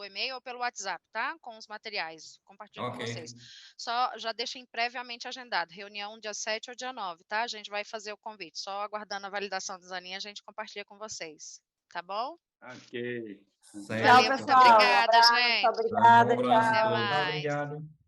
e-mail ou pelo WhatsApp, tá? Com os materiais. Compartilho com vocês. Só já deixem previamente agendado. Reunião dia 7 ou dia 9, tá? A gente vai fazer o convite. Só aguardando a validação da Zaninha, a gente compartilha com vocês. Tá bom? Ok. Tchau, pessoal. Muito obrigada, gente. Obrigada, tchau. Obrigado.